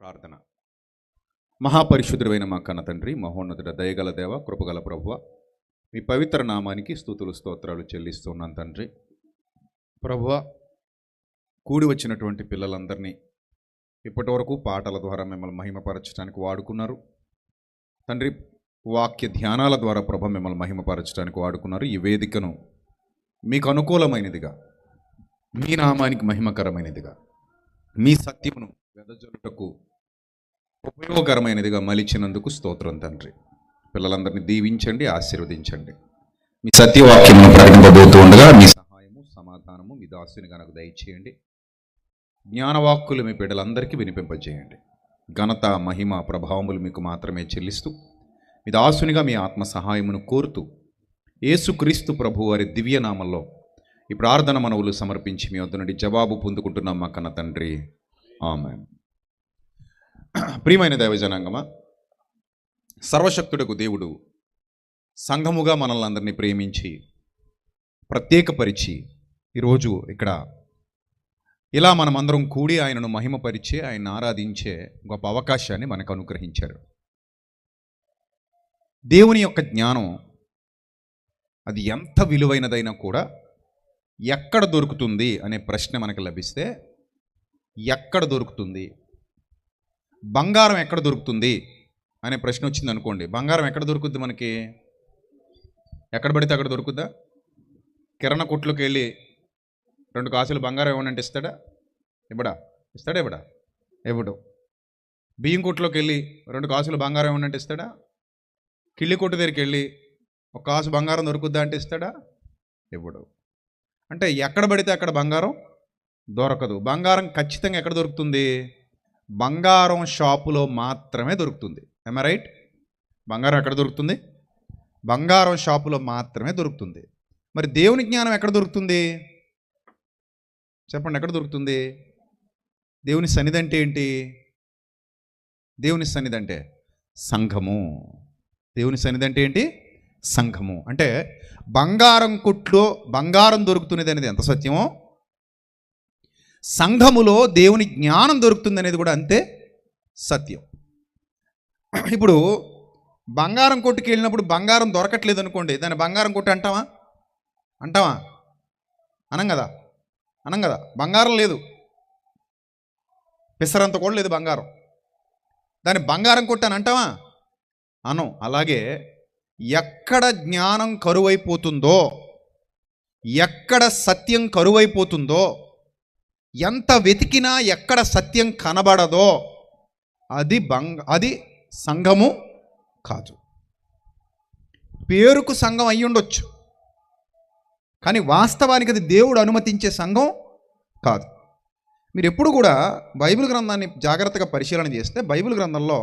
ప్రార్థన. మహాపరిశుద్ధుడైన మా కన్న తండ్రి, మహోన్నతుడ, దయగల దేవ, కృపగల ప్రభువ, మీ పవిత్ర నామానికి స్తుతులు స్తోత్రాలు చెల్లిస్తున్నాను తండ్రి. ప్రభువ, కూడి వచ్చినటువంటి పిల్లలందరినీ ఇప్పటి వరకు పాటల ద్వారా మిమ్మల్ని మహిమపరచడానికి వాడుకున్నారు తండ్రి. వాక్య ధ్యానాల ద్వారా ప్రభ మిమ్మల్ని మహిమపరచడానికి వాడుకున్నారు. ఈ వేదికను మీకు అనుకూలమైనదిగా, మీ నామానికి మహిమకరమైనదిగా, మీ సత్యమును వెదజల్లుటకు ఉపయోగకరమైనదిగా మలిచినందుకు స్తోత్రం తండ్రి. పిల్లలందరినీ దీవించండి, ఆశీర్వదించండి. మీ సత్యవాక్యమును ప్రకటింపబోతూ ఉండగా మీ సహాయము, సమాధానము మీ దాసునిగా నాకు దయచేయండి. జ్ఞానవాక్కులు మీ బిడ్డలందరికీ వినిపింపజేయండి. ఘనత, మహిమ, ప్రభావములు మీకు మాత్రమే చెల్లిస్తూ మీ దాసునిగా మీ ఆత్మ సహాయమును కోరుతూ యేసుక్రీస్తు ప్రభు వారి దివ్యనామంలో ఈ ప్రార్థన మనవులు సమర్పించి మీ వద్ద నుండి జవాబు పొందుకుంటున్నాం మా కన్న తండ్రి, ఆమేన్. ప్రియమైన దైవజనాంగమా, సర్వశక్తుడకు దేవుడు సంఘముగా మనల్ని అందరినీ ప్రేమించి ప్రత్యేకపరిచి ఈరోజు ఇక్కడ ఇలా మనమందరం కూడి ఆయనను మహిమపరిచే, ఆయన ఆరాధించే గొప్ప అవకాశాన్ని మనకు అనుగ్రహించారు. దేవుని యొక్క జ్ఞానం అది ఎంత విలువైనదైనా కూడా ఎక్కడ దొరుకుతుంది అనే ప్రశ్న మనకు లభిస్తే, ఎక్కడ దొరుకుతుంది, బంగారం ఎక్కడ దొరుకుతుంది అనే ప్రశ్న వచ్చింది అనుకోండి. బంగారం ఎక్కడ దొరుకుద్ది మనకి? ఎక్కడ పడితే అక్కడ దొరుకుద్దా? కిరణ కొట్లోకి వెళ్ళి 2 కాసులు బంగారం ఇవ్వనంటే ఇస్తాడా? ఇవ్వడా? ఇస్తాడా? ఇవ్వడా? ఇవ్వడు. బియ్యం కొట్లోకి వెళ్ళి 2 కాసులు బంగారం ఇవ్వనంటే ఇస్తాడా? కిళ్ళి కొట్టు దగ్గరికి వెళ్ళి 1 కాసు బంగారం దొరుకుద్దా అంటే ఇస్తాడా? ఇవ్వడు. అంటే ఎక్కడ పడితే అక్కడ బంగారం దొరకదు. బంగారం ఖచ్చితంగా ఎక్కడ దొరుకుతుంది? బంగారం షాపులో మాత్రమే దొరుకుతుంది. ఏమ రైట్? బంగారం ఎక్కడ దొరుకుతుంది? బంగారం షాపులో మాత్రమే దొరుకుతుంది. మరి దేవుని జ్ఞానం ఎక్కడ దొరుకుతుంది? చెప్పండి, ఎక్కడ దొరుకుతుంది? దేవుని సన్నిధి అంటే ఏంటి? దేవుని సన్నిధి అంటే సంఘము. దేవుని సన్నిధి అంటే ఏంటి? సంఘము. అంటే బంగారం కొట్లో బంగారం దొరుకుతున్నది అనేది ఎంత సత్యమో, సంఘములో దేవుని జ్ఞానం దొరుకుతుంది అనేది కూడా అంతే సత్యం. ఇప్పుడు బంగారం కొట్టుకి వెళ్ళినప్పుడు బంగారం దొరకట్లేదు అనుకోండి, దాన్ని బంగారం కొట్టు అంటావా? అంటావా? అనం కదా, అనం కదా. బంగారం లేదు, పిసరంత కూడా లేదు బంగారం, దాన్ని బంగారం కొట్టు అని అంటావా? అనం. అలాగే ఎక్కడ జ్ఞానం కరువైపోతుందో, ఎక్కడ సత్యం కరువైపోతుందో, ఎంత వెతికినా ఎక్కడ సత్యం కనబడదో అది సంఘము కాదు. పేరుకు సంఘం అయి ఉండొచ్చు, కానీ వాస్తవానికి అది దేవుడు అనుమతించే సంఘం కాదు. మీరు ఎప్పుడు కూడా బైబిల్ గ్రంథాన్ని జాగ్రత్తగా పరిశీలన చేస్తే, బైబిల్ గ్రంథంలో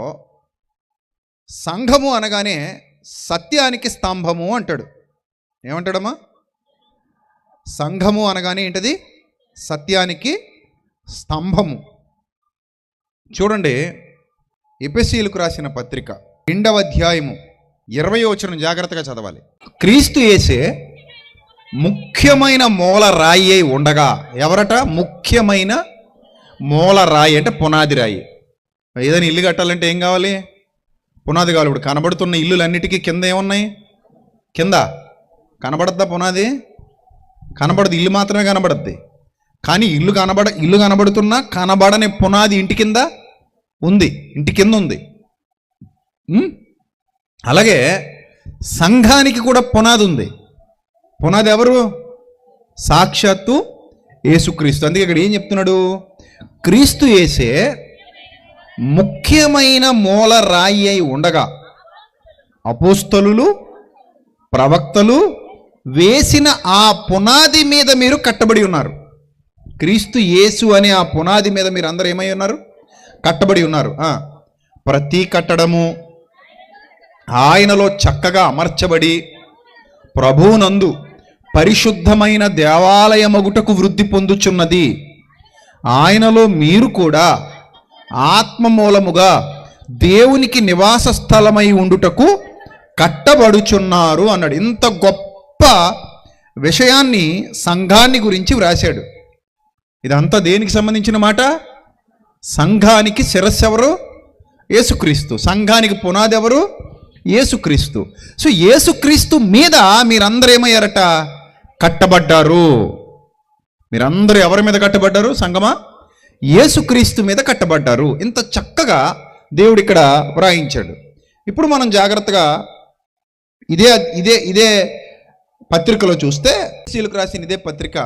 సంఘము అనగానే సత్యానికి స్తంభము అంటాడు. ఏమంటాడమ్మా? సంఘము అనగానే ఏంటది? సత్యానికి స్తంభము. చూడండి, ఎఫెసీయులకు రాసిన పత్రిక 2వ అధ్యాయము 20వ వచనం జాగ్రత్తగా చదవాలి. క్రీస్తు యేసే ముఖ్యమైన మూల రాయి అయి ఉండగా. ఎవరట? ముఖ్యమైన మూల రాయి అంటే పునాది రాయి. ఏదైనా ఇల్లు కట్టాలంటే ఏం కావాలి? పునాది కావాలి. ఇప్పుడు కనబడుతున్న ఇల్లులన్నిటికీ కింద ఏమున్నాయి? కింద కనబడద్దా పునాది? కనబడదు, ఇల్లు మాత్రమే కనబడద్ది. కానీ ఇల్లు కనబడుతున్నా కనబడని పునాది ఇంటి కింద ఉంది, ఇంటి కింద ఉంది. అలాగే సంఘానికి కూడా పునాది ఉంది. పునాది ఎవరు? సాక్షాత్తు యేసుక్రీస్తు. అందుకే ఇక్కడ ఏం చెప్తున్నాడు? క్రీస్తు యేసే ముఖ్యమైన మూల రాయి అయి ఉండగా అపోస్తలులు, ప్రవక్తలు వేసిన ఆ పునాది మీద మీరు కట్టబడి ఉన్నారు. క్రీస్తు యేసు అనే ఆ పునాది మీద మీరు అందరూ ఏమై ఉన్నారు? కట్టబడి ఉన్నారు. ప్రతి కట్టడము ఆయనలో చక్కగా అమర్చబడి ప్రభువునందు పరిశుద్ధమైన దేవాలయమగుటకు వృద్ధి పొందుచున్నది. ఆయనలో మీరు కూడా ఆత్మ మూలముగా దేవునికి నివాస స్థలమై ఉండుటకు కట్టబడుచున్నారు అన్నాడు. ఇంత గొప్ప విషయాన్ని సంఘాన్ని గురించి వ్రాశాడు. ఇదంతా దేనికి సంబంధించిన మాట? సంఘానికి శిరస్సు ఎవరు? యేసుక్రీస్తు. సంఘానికి పునాది ఎవరు? యేసుక్రీస్తు. సో యేసుక్రీస్తు మీద మీరందరూ ఏమయ్యారట? కట్టబడ్డారు. మీరందరూ ఎవరి మీద కట్టబడ్డారు సంగమా? యేసుక్రీస్తు మీద కట్టబడ్డారు. ఇంత చక్కగా దేవుడు ఇక్కడ వ్రాయించాడు. ఇప్పుడు మనం జాగ్రత్తగా ఇదే ఇదే ఇదే పత్రికలో చూస్తే ఎఫెసీయులకు రాసిన ఇదే పత్రిక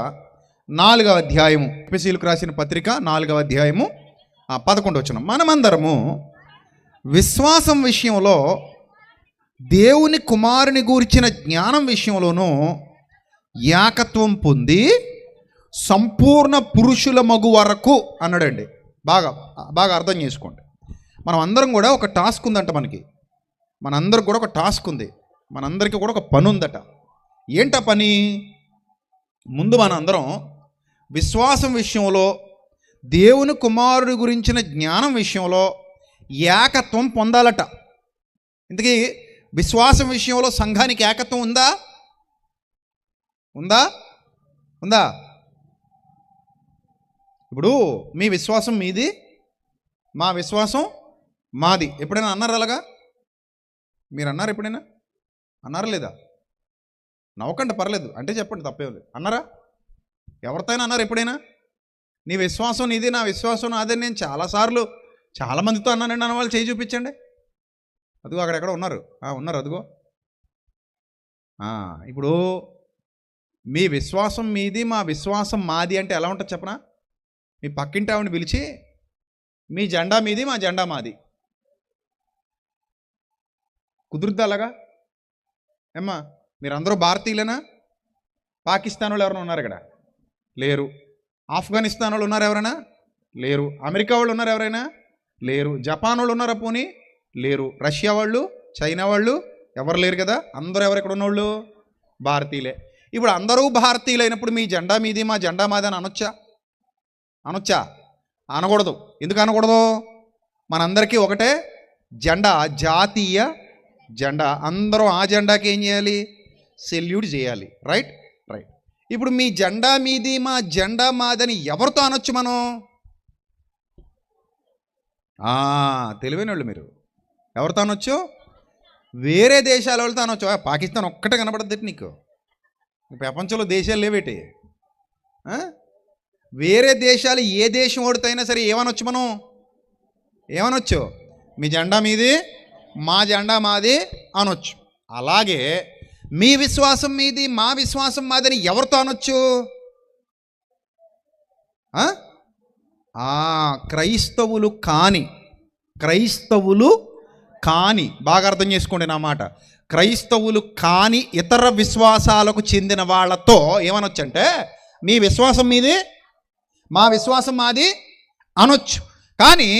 4వ అధ్యాయము, ఎఫెసీయులకు రాసిన పత్రిక 4వ అధ్యాయము 11వ వచనం. మనమందరము విశ్వాసం విషయంలో దేవుని కుమారుని గూర్చిన జ్ఞానం విషయంలోనూ ఏకత్వం పొంది సంపూర్ణ పురుషుల మగు వరకు అన్నాడండి. బాగా బాగా అర్థం చేసుకోండి. మనం అందరం కూడా ఒక టాస్క్ ఉందంట. మనందరికి కూడా ఒక టాస్క్ ఉంది. మనందరికీ కూడా ఒక పని ఉందట. ఏంటా పని? ముందు మనందరం విశ్వాసం విషయంలో దేవుని కుమారుడి గురించిన జ్ఞానం విషయంలో ఏకత్వం పొందాలట. ఇంతకీ విశ్వాసం విషయంలో సంఘానికి ఏకత్వం ఉందా? ఉందా? ఉందా? ఇప్పుడు మీ విశ్వాసం మీది, మా విశ్వాసం మాది. ఎప్పుడైనా అన్నారు అలాగా? మీరు అన్నారు ఎప్పుడైనా? అన్నారా లేదా? నవ్వకండి, పర్లేదు, అంటే చెప్పండి, తప్పేం లేదు. అన్నారా? ఎవరితోనైనా అన్నారు ఎప్పుడైనా? నీ విశ్వాసం నీది, నా విశ్వాసం నాదే. నేను చాలాసార్లు చాలామందితో అన్నానండి అన్న వాళ్ళు చేయి చూపించండి. అదిగో అక్కడెక్కడ ఉన్నారు. ఉన్నారు, అదిగో. ఇప్పుడు మీ విశ్వాసం మీది, మా విశ్వాసం మాది అంటే ఎలా ఉంటుంది చెప్పనా? మీ పక్కింటి ఆవిడని పిలిచి మీ జెండా మీది, మా జెండా మాది. కుదురుద్దా అలాగా? ఏమ్మా, మీరందరూ భారతీయులేనా? పాకిస్తాన్ వాళ్ళు ఎవరైనా ఉన్నారు ఇక్కడ? లేరు. ఆఫ్ఘనిస్తాన్ వాళ్ళు ఉన్నారు ఎవరైనా? లేరు. అమెరికా వాళ్ళు ఉన్నారు ఎవరైనా? లేరు. జపాన్ వాళ్ళు ఉన్నారా పోనీ? లేరు. రష్యా వాళ్ళు, చైనా వాళ్ళు ఎవరు లేరు కదా. అందరూ ఎవరు ఎక్కడ ఉన్నవాళ్ళు? భారతీయులే. ఇప్పుడు అందరూ భారతీయులైనప్పుడు మీ జెండా మీది, మా జెండా మాది అని అనొచ్చా? అనొచ్చా? అనకూడదు. ఎందుకు అనకూడదు? మనందరికీ ఒకటే జెండా, జాతీయ జెండా. అందరూ ఆ జెండాకి ఏం చేయాలి? సెల్యూట్ చేయాలి. రైట్? రైట్. ఇప్పుడు మీ జెండా మీది, మా జెండా మాదని ఎవరితో అనొచ్చు మనం? తెలివైన వాళ్ళు మీరు. ఎవరితో అనొచ్చు? వేరే దేశాల వాళ్ళతో అనొచ్చు. పాకిస్తాన్ ఒక్కటే కనపడద్దు నీకు. ప్రపంచంలో దేశాలు లేవేటి? వేరే దేశాలు ఏ దేశం ఓడితైనా సరే ఏమనొచ్చు మనం? ఏమనొచ్చు? మీ జెండా మీది, మా జెండా మాది అనొచ్చు. అలాగే మీ విశ్వాసం మీది, మా విశ్వాసం మాదని ఎవరితో అనొచ్చు? క్రైస్తవులు కాని, బాగా అర్థం చేసుకోండి నా మాట. క్రైస్తవులు కాని ఇతర విశ్వాసాలకు చెందిన వాళ్ళతో ఏమనొచ్చు అంటే మీ విశ్వాసం మీది, మా విశ్వాసం మాది అనొచ్చు. కానీ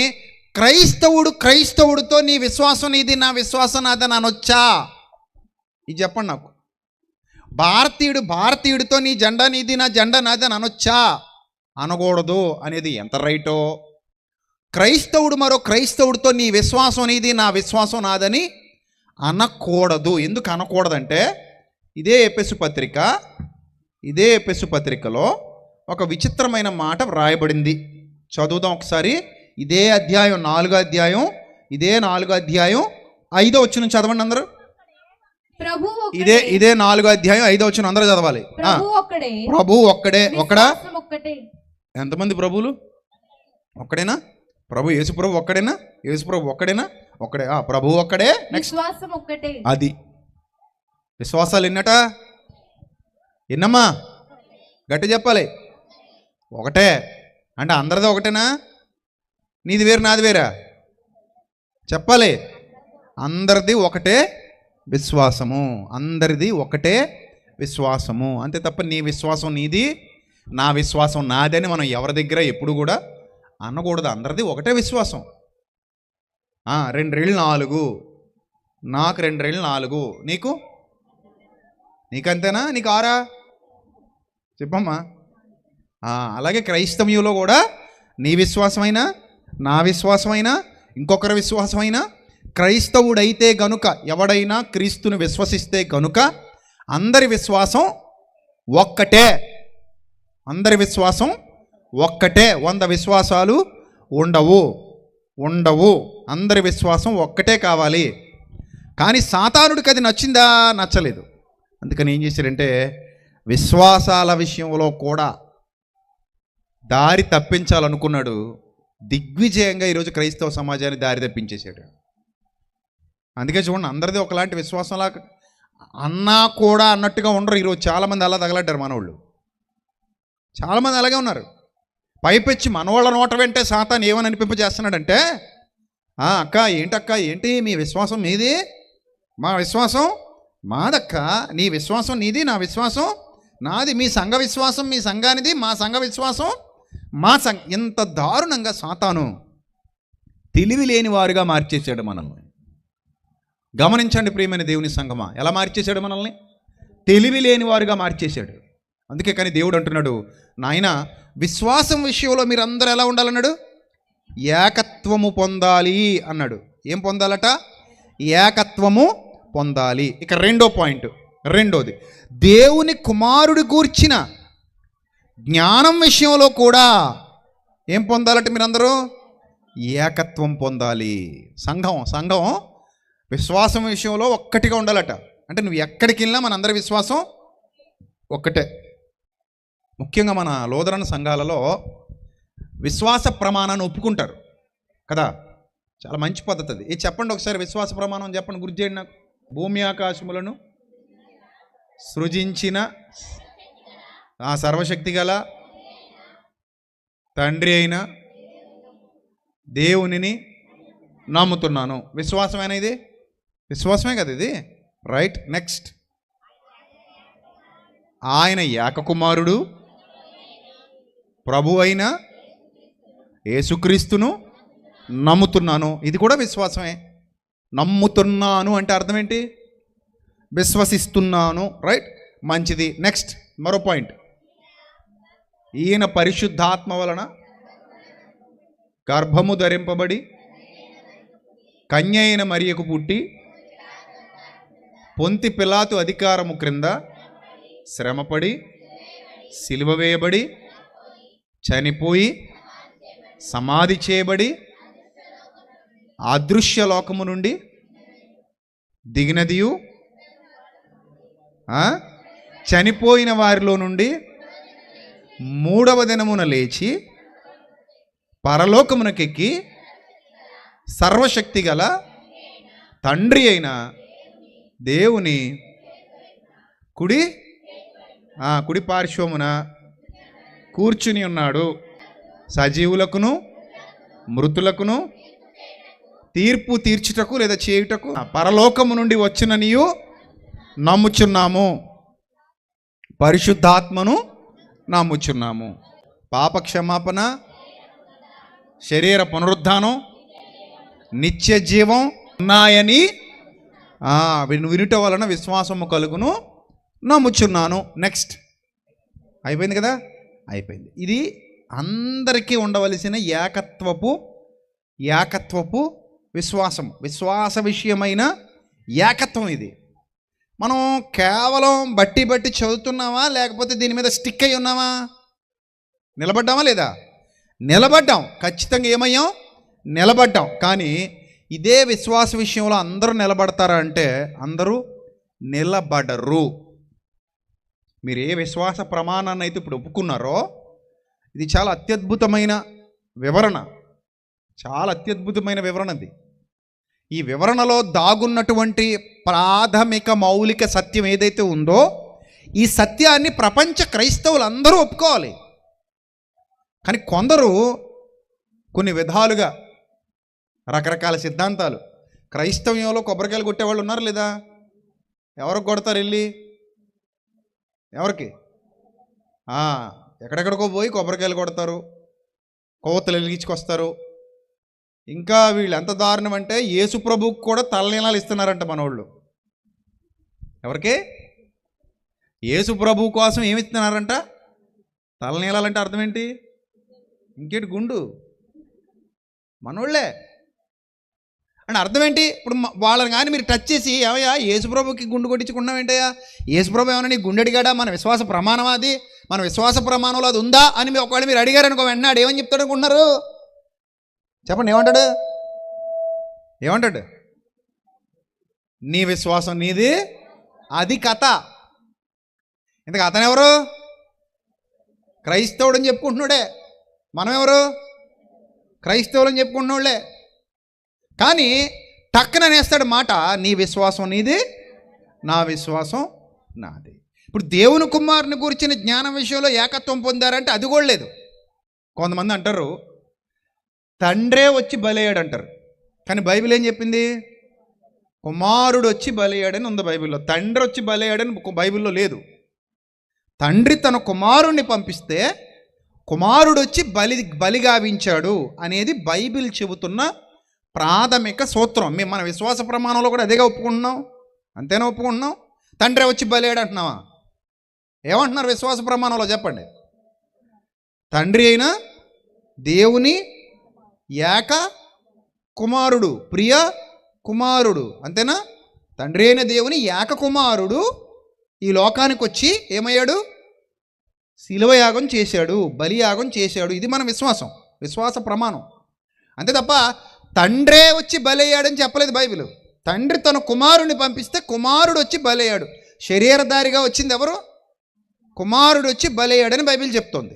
క్రైస్తవుడితో నీ విశ్వాసం నీది, నా విశ్వాసం నాదని అనొచ్చా? ఇది చెప్పండి నాకు. భారతీయుడితో నీ జెండా నీది, నా జెండా నాదని అనొచ్చా? అనకూడదు అనేది ఎంత రైటో. క్రైస్తవుడు మరో క్రైస్తవుడితో నీ విశ్వాసం నీది, నా విశ్వాసం నాదని అనకూడదు. ఎందుకు అనకూడదంటే ఇదే ఎఫెసు పత్రికలో ఒక విచిత్రమైన మాట వ్రాయబడింది. చదువుదాం ఒకసారి. ఇదే అధ్యాయం 4వ అధ్యాయం, ఇదే 4వ అధ్యాయం 5వ వచనం చదవండి అందరూ. ఇదే 4వ అధ్యాయం 5వ వచనం అందరూ చదవాలి. ప్రభు ఒక్కడే. ఒక్కడా? ఎంతమంది ప్రభువులు? ఒక్కడేనా? ప్రభు యేసు ప్రభు ఒక్కడేనా? యేసు ప్రభు ఒక్కడేనా? ఒక్కడే. ప్రభు ఒక్కడే. విశ్వాసం ఒక్కటే. అది విశ్వాసాలు ఎన్నట? ఎన్నమ్మా? గట్టి చెప్పాలి. ఒకటే. అంటే అందరిది ఒకటేనా? నీది వేరు, నాది వేరా? చెప్పాలి. అందరిది ఒకటే విశ్వాసము. అందరిది ఒకటే విశ్వాసము. అంతే తప్ప నీ విశ్వాసం నీది, నా విశ్వాసం నాది అని మనం ఎవరి దగ్గర ఎప్పుడు కూడా అనకూడదు. అందరిది ఒకటే విశ్వాసం. 2 రెళ్ళు 4, నాకు 2 రెళ్ళు 4, నీకంతేనా? నీకు 6? చెప్పమ్మా. అలాగే క్రైస్తవ్యంలో కూడా నీ విశ్వాసమైనా, నా విశ్వాసమైనా, ఇంకొకరి విశ్వాసమైనా, క్రైస్తవుడైతే గనుక, ఎవడైనా క్రీస్తుని విశ్వసిస్తే గనుక అందరి విశ్వాసం ఒక్కటే. అందరి విశ్వాసం ఒక్కటే. 100 విశ్వాసాలు ఉండవు ఉండవు. అందరి విశ్వాసం ఒక్కటే కావాలి. కానీ సాతానుడికి అది నచ్చిందా? నచ్చలేదు. అందుకని ఏం చేశారంటే విశ్వాసాల విషయంలో కూడా దారి తప్పించాలనుకున్నాడు. దిగ్విజయంగా ఈరోజు క్రైస్తవ సమాజాన్ని దారి తప్పించేశాడు. అందుకే చూడండి, అందరిది ఒకలాంటి విశ్వాసంలా అన్నా కూడా అన్నట్టుగా ఉండరు. ఈరోజు చాలామంది అలా తగలడ్డారు మనవాళ్ళు. చాలామంది అలాగే ఉన్నారు. పైపెచ్చి మనవాళ్ళ నోట వెంటే సాతాను ఏమని అనిపింపజేస్తున్నాడంటే, అక్క ఏంటక్క, ఏంటి మీ విశ్వాసం మీది, మా విశ్వాసం మాదక్క, నీ విశ్వాసం నీది, నా విశ్వాసం నాది, మీ సంఘ విశ్వాసం మీ సంఘానిది, మా సంఘ విశ్వాసం మా ఇంత దారుణంగా సాతాను తెలివి లేని వారుగా మార్చేసాడు మనల్ని. గమనించండి ప్రియమైన దేవుని సంఘమా, ఎలా మార్చేశాడు మనల్ని? తెలివి లేని వారుగా మార్చేశాడు. అందుకే కానీ దేవుడు అంటున్నాడు, నాయన విశ్వాసం విషయంలో మీరందరూ ఎలా ఉండాలన్నాడు? ఏకత్వము పొందాలి అన్నాడు. ఏం పొందాలట? ఏకత్వము పొందాలి. ఇక రెండో పాయింట్, రెండోది దేవుని కుమారుడు గూర్చిన జ్ఞానం విషయంలో కూడా ఏం పొందాలట? మీరందరూ ఏకత్వం పొందాలి. సంఘం విశ్వాసం విషయంలో ఒక్కటిగా ఉండాలట. అంటే నువ్వు ఎక్కడికి వెళ్ళినా మనందరి విశ్వాసం ఒక్కటే. ముఖ్యంగా మన లోదరణ సంఘాలలో విశ్వాస ప్రమాణాన్ని ఒప్పుకుంటారు కదా, చాలా మంచి పద్ధతి అది. చెప్పండి ఒకసారి విశ్వాస ప్రమాణం చెప్పండి, గుర్తు చేయండి నాకు. భూమి ఆకాశములను సృజించిన ఆ సర్వశక్తి గల తండ్రి అయిన దేవునిని నమ్ముతున్నాను. విశ్వాసమేనా ఇది? విశ్వాసమే కదా ఇది, రైట్. నెక్స్ట్, ఆయన ఏకకుమారుడు ప్రభు అయిన యేసుక్రీస్తును నమ్ముతున్నాను. ఇది కూడా విశ్వాసమే. నమ్ముతున్నాను అంటే అర్థం ఏంటి? విశ్వసిస్తున్నాను, రైట్, మంచిది. నెక్స్ట్ మరో పాయింట్, ఈయన పరిశుద్ధాత్మ వలన గర్భము ధరింపబడి కన్య అయిన మరియకు పుట్టి పొంతి పిలాతు అధికారము క్రింద శ్రమపడి సిలువ వేయబడి చనిపోయి సమాధి చేయబడి అదృశ్య లోకము నుండి దిగినదియు చనిపోయిన వారిలో నుండి మూడవ దినమున లేచి పరలోకమునకెక్కి సర్వశక్తి గల తండ్రి అయిన దేవుని కుడి పార్శ్వమున కూర్చుని ఉన్నాడు. సజీవులకును మృతులకును తీర్పు తీర్చుటకు లేదా చేయుటకు పరలోకము నుండి వచ్చిననియు నమ్ముచున్నాము. పరిశుద్ధాత్మను నమ్ముచున్నాము. పాప క్షమాపణ, శరీర పునరుద్ధానం, నిత్య జీవం ఉన్నాయని వినుట వలన విశ్వాసము కలుగును నమ్ముచున్నాను. నెక్స్ట్, అయిపోయింది కదా, అయిపోయింది. ఇది అందరికీ ఉండవలసిన ఏకత్వపు విశ్వాసం, విశ్వాస విషయమైన ఏకత్వం ఇది. మనం కేవలం బట్టి చదువుతున్నామా, లేకపోతే దీని మీద స్టిక్ అయి ఉన్నామా? నిలబడ్డామా లేదా? నిలబడ్డాం, ఖచ్చితంగా ఏమయ్యాం? నిలబడ్డాం. కానీ ఇదే విశ్వాస విషయంలో అందరూ నిలబడతారా అంటే అందరూ నిలబడరు. మీరు ఏ విశ్వాస ప్రమాణాన్ని అయితే ఇప్పుడు ఒప్పుకున్నారో ఇది చాలా అత్యద్భుతమైన వివరణ, చాలా అత్యద్భుతమైన వివరణ ఇది. ఈ వివరణలో దాగున్నటువంటి ప్రాథమిక మౌలిక సత్యం ఏదైతే ఉందో ఈ సత్యాన్ని ప్రపంచ క్రైస్తవులు అందరూ ఒప్పుకోవాలి. కానీ కొందరు కొన్ని విధాలుగా రకరకాల సిద్ధాంతాలు, క్రైస్తవ్యంలో కొబ్బరికాయలు కొట్టేవాళ్ళు ఉన్నారు లేదా? ఎవరికి కొడతారు వెళ్ళి? ఎవరికి? ఎక్కడెక్కడికో పోయి కొబ్బరికాయలు కొడతారు, కొవ్వొత్తులు వెలిగించుకొస్తారు. ఇంకా వీళ్ళు ఎంత దారుణం అంటే యేసు ప్రభువుకు కూడా తలనీలాలు ఇస్తున్నారంట మనోళ్ళు. ఎవరికి? యేసు ప్రభువు కోసం ఏమి ఇస్తున్నారంట? తలనీలాలంటే అర్థం ఏంటి? ఇంకేటి గుండు మనోళ్ళే అంటే అర్థం ఏంటి? ఇప్పుడు వాళ్ళని కానీ మీరు టచ్ చేసి ఏమయ్యా యేసుప్రభుకి గుండు కొట్టించుకున్నావు ఏంటయ్యా, యేసుప్రభు ఏమన్నా నీ గుండె అడిగాడా, మన విశ్వాస ప్రమాణం అది, మన విశ్వాస ప్రమాణంలో అది ఉందా అని ఒకవేళ మీరు అడిగారనుకో, వెంటనే ఏమని చెప్తాడు అనుకుంటున్నారు? చెప్పండి, ఏమంటాడు? నీ విశ్వాసం నీది, అది కథ. ఇంతకు అతనెవరు? క్రైస్తవుడు అని చెప్పుకుంటున్నాడే. మనం ఎవరు? క్రైస్తవులు అని చెప్పుకుంటున్నాళ్ళే. కానీ టక్కన అనేస్తాడు మాట, నీ విశ్వాసం నీది, నా విశ్వాసం నాది. ఇప్పుడు దేవుని కుమారుని గురించిన జ్ఞానం విషయంలో ఏకత్వం పొందారంటే అది కూడా లేదు. కొంతమంది అంటారు తండ్రే వచ్చి బలయ్యాడు అంటారు. కానీ బైబిల్ ఏం చెప్పింది? కుమారుడు వచ్చి బలయ్యాడని ఉంది బైబిల్లో. తండ్రి వచ్చి బలయ్యాడని బైబిల్లో లేదు. తండ్రి తన కుమారుణ్ణి పంపిస్తే కుమారుడు వచ్చి బలి గావించాడు అనేది బైబిల్ చెబుతున్న ప్రాథమిక సూత్రం. మేము మన విశ్వాస ప్రమాణంలో కూడా అదేగా ఒప్పుకుంటున్నాం. అంతేనా ఒప్పుకుంటున్నాం? తండ్రి వచ్చి బలయ్యాడు అంటున్నావా? ఏమంటున్నారు విశ్వాస ప్రమాణంలో చెప్పండి? తండ్రి అయిన దేవుని ఏక కుమారుడు, ప్రియ కుమారుడు, అంతేనా? తండ్రి అయిన దేవుని ఏక కుమారుడు ఈ లోకానికి వచ్చి ఏమయ్యాడు? శిలువయాగం చేశాడు, బలియాగం చేశాడు. ఇది మన విశ్వాస ప్రమాణం. అంతే తప్ప తండ్రే వచ్చి బలయ్యాడని చెప్పలేదు బైబిల్. తండ్రి తన కుమారుడిని పంపిస్తే కుమారుడు వచ్చి బలయ్యాడు. శరీరధారిగా వచ్చింది ఎవరు? కుమారుడు వచ్చి బలయ్యాడని బైబిల్ చెప్తోంది.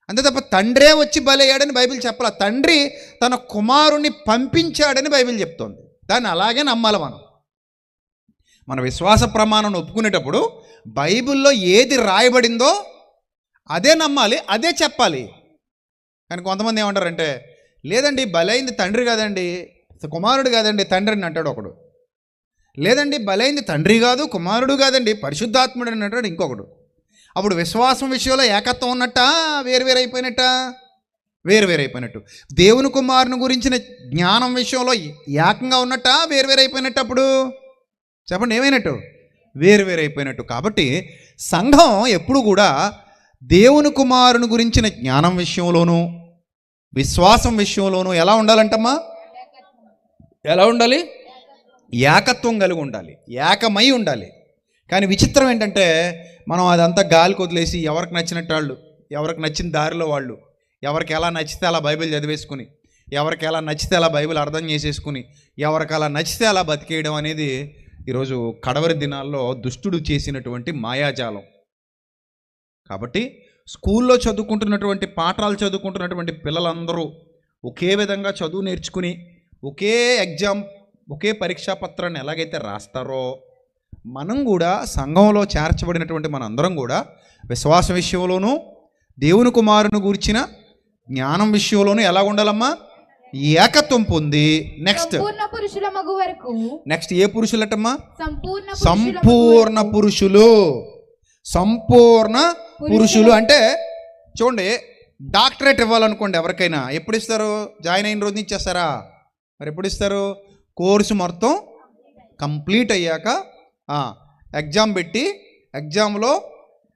అంతే తప్ప తండ్రే వచ్చి బలయ్యాడని బైబిల్ చెప్పాల. తండ్రి తన కుమారుణ్ణి పంపించాడని బైబిల్ చెప్తోంది. దాన్ని అలాగే నమ్మాలి మనం. మన విశ్వాస ప్రమాణం ఒప్పుకునేటప్పుడు బైబిల్లో ఏది రాయబడిందో అదే నమ్మాలి, అదే చెప్పాలి. కానీ కొంతమంది ఏమంటారంటే లేదండి బలైంది తండ్రి కాదండి, కుమారుడు కాదండి, తండ్రి అని అంటాడు ఒకడు. లేదండి బలైంది తండ్రి కాదు, కుమారుడు కాదండి, పరిశుద్ధాత్ముడు అని అంటాడు ఇంకొకడు. అప్పుడు విశ్వాసం విషయంలో ఏకత్వం ఉన్నట్ట, వేరువేరైపోయినట్టు. దేవుని కుమారుని గురించిన జ్ఞానం విషయంలో ఏకంగా ఉన్నట్ట, వేరువేరైపోయినట్టు. అప్పుడు చెప్పండి ఏమైనట్టు? వేరువేరైపోయినట్టు. కాబట్టి సంఘం ఎప్పుడు కూడా దేవుని కుమారుని గురించిన జ్ఞానం విషయంలోనూ విశ్వాసం విషయంలోనూ ఎలా ఉండాలంటమ్మా? ఎలా ఉండాలి? ఏకత్వం కలిగి ఉండాలి, ఏకమై ఉండాలి. కానీ విచిత్రం ఏంటంటే మనం అదంతా గాలికి వదిలేసి ఎవరికి నచ్చినట్టు వాళ్ళు, ఎవరికి నచ్చిన దారిలో వాళ్ళు, ఎవరికి ఎలా నచ్చితే అలా బైబిల్ చదివేసుకుని, ఎవరికి ఎలా నచ్చితే అలా బైబిల్ అర్థం చేసేసుకుని, ఎవరికి అలా నచ్చితే అలా బతికేయడం అనేది ఈరోజు కడవరి దినాల్లో దుష్టుడు చేసినటువంటి మాయాజాలం. కాబట్టి స్కూల్లో చదువుకుంటున్నటువంటి పాఠాలు చదువుకుంటున్నటువంటి పిల్లలందరూ ఒకే విధంగా చదువు నేర్చుకుని ఒకే ఎగ్జామ్, ఒకే పరీక్షా పత్రాన్ని ఎలాగైతే రాస్తారో మనం కూడా సంఘంలో చేర్చబడినటువంటి మనందరం కూడా విశ్వాస విషయంలోనూ దేవుని కుమారుని గురించిన జ్ఞానం విషయంలోనూ ఎలా ఉండాలమ్మా? ఏకత్వం పొంది నెక్స్ట్ ఏ పురుషులటమ్మా? సంపూర్ణ పురుషులు. సంపూర్ణ పురుషులు అంటే చూడండి, డాక్టరేట్ ఇవ్వాలనుకోండి ఎవరికైనా ఎప్పుడు ఇస్తారు? జాయిన్ అయిన రోజు ఇచ్చేస్తారా? మరి ఎప్పుడు ఇస్తారు? కోర్సు మొత్తం కంప్లీట్ అయ్యాక ఎగ్జామ్ పెట్టి ఎగ్జామ్లో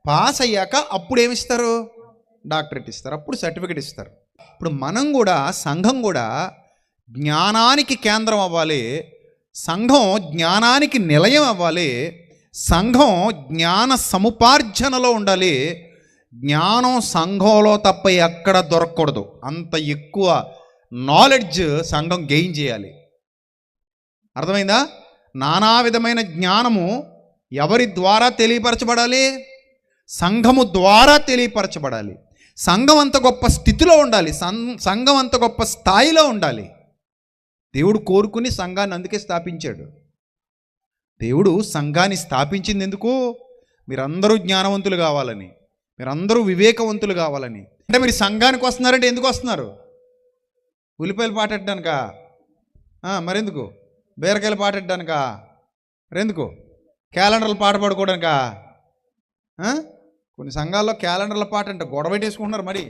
పాస్ అయ్యాక అప్పుడు ఏమిస్తారు? డాక్టరేట్ ఇస్తారు, అప్పుడు సర్టిఫికెట్ ఇస్తారు. ఇప్పుడు మనం కూడా సంఘం కూడా జ్ఞానానికి కేంద్రం అవ్వాలి, సంఘం జ్ఞానానికి నిలయం అవ్వాలి, సంఘం జ్ఞాన సముపార్జనలో ఉండాలి. జ్ఞానం సంఘంలో తప్ప ఎక్కడ దొరకకూడదు. అంత ఎక్కువ నాలెడ్జ్ సంఘం గెయిన్ చేయాలి. అర్థమైందా? నానా విధమైన జ్ఞానము ఎవరి ద్వారా తెలియపరచబడాలి? సంఘము ద్వారా తెలియపరచబడాలి. సంఘం అంత గొప్ప స్థితిలో ఉండాలి, సంఘం అంత గొప్ప స్థాయిలో ఉండాలి. దేవుడు కోరుకుని సంఘాన్ని అందుకే స్థాపించాడు. దేవుడు సంఘాన్ని స్థాపించింది ఎందుకు? మీరందరూ జ్ఞానవంతులు కావాలని, మీరందరూ వివేకవంతులు కావాలని. అంటే మీరు సంఘానికి వస్తున్నారంటే ఎందుకు వస్తున్నారు? ఉల్లిపాయలు పాటెట్టడానికా? మరెందుకు? బీరకాయలు పాటెట్టడానికా? మరెందుకు? క్యాలెండర్లు పాట పాడుకోవడానికా? కొన్ని సంఘాల్లో క్యాలెండర్ల పాట అంటే గొడవ పెట్టేసుకుంటున్నారు. మరి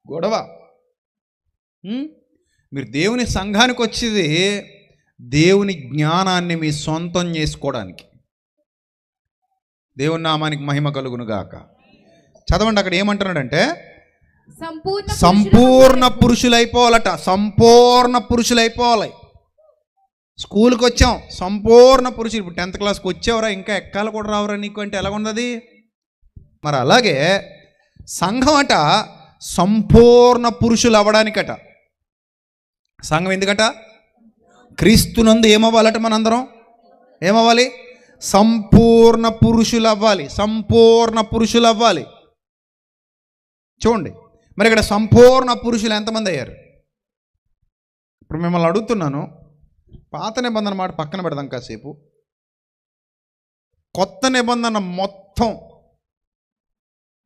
గొడవ. మీరు దేవుని సంఘానికి వచ్చేది దేవుని జ్ఞానాన్ని మీ సొంతం చేసుకోవడానికి. దేవుని నామానికి మహిమ కలుగును గాక. చదవండి, అక్కడ ఏమంటున్నాడంటే సంపూర్ణ పురుషులైపోవాలట. సంపూర్ణ పురుషులైపోవాలి. స్కూల్కి వచ్చాం, సంపూర్ణ పురుషులు. ఇప్పుడు 10th క్లాస్కి వచ్చావురా, ఇంకా ఎక్కాలు కూడా రావురా నీకు అంటే ఎలాగున్నది? మరి అలాగే సంఘం అట సంపూర్ణ పురుషులు అవ్వడానికట. సంఘం ఎందుకట? క్రీస్తునందు ఏమవ్వాలట? మనందరం ఏమవ్వాలి? సంపూర్ణ పురుషులు అవ్వాలి. సంపూర్ణ పురుషులు అవ్వాలి. చూడండి, మరి ఇక్కడ సంపూర్ణ పురుషులు ఎంతమంది అయ్యారు? ఇప్పుడు మిమ్మల్ని అడుగుతున్నాను, పాత నిబంధన మాట పక్కన పెడదాం కాసేపు. కొత్త నిబంధన మొత్తం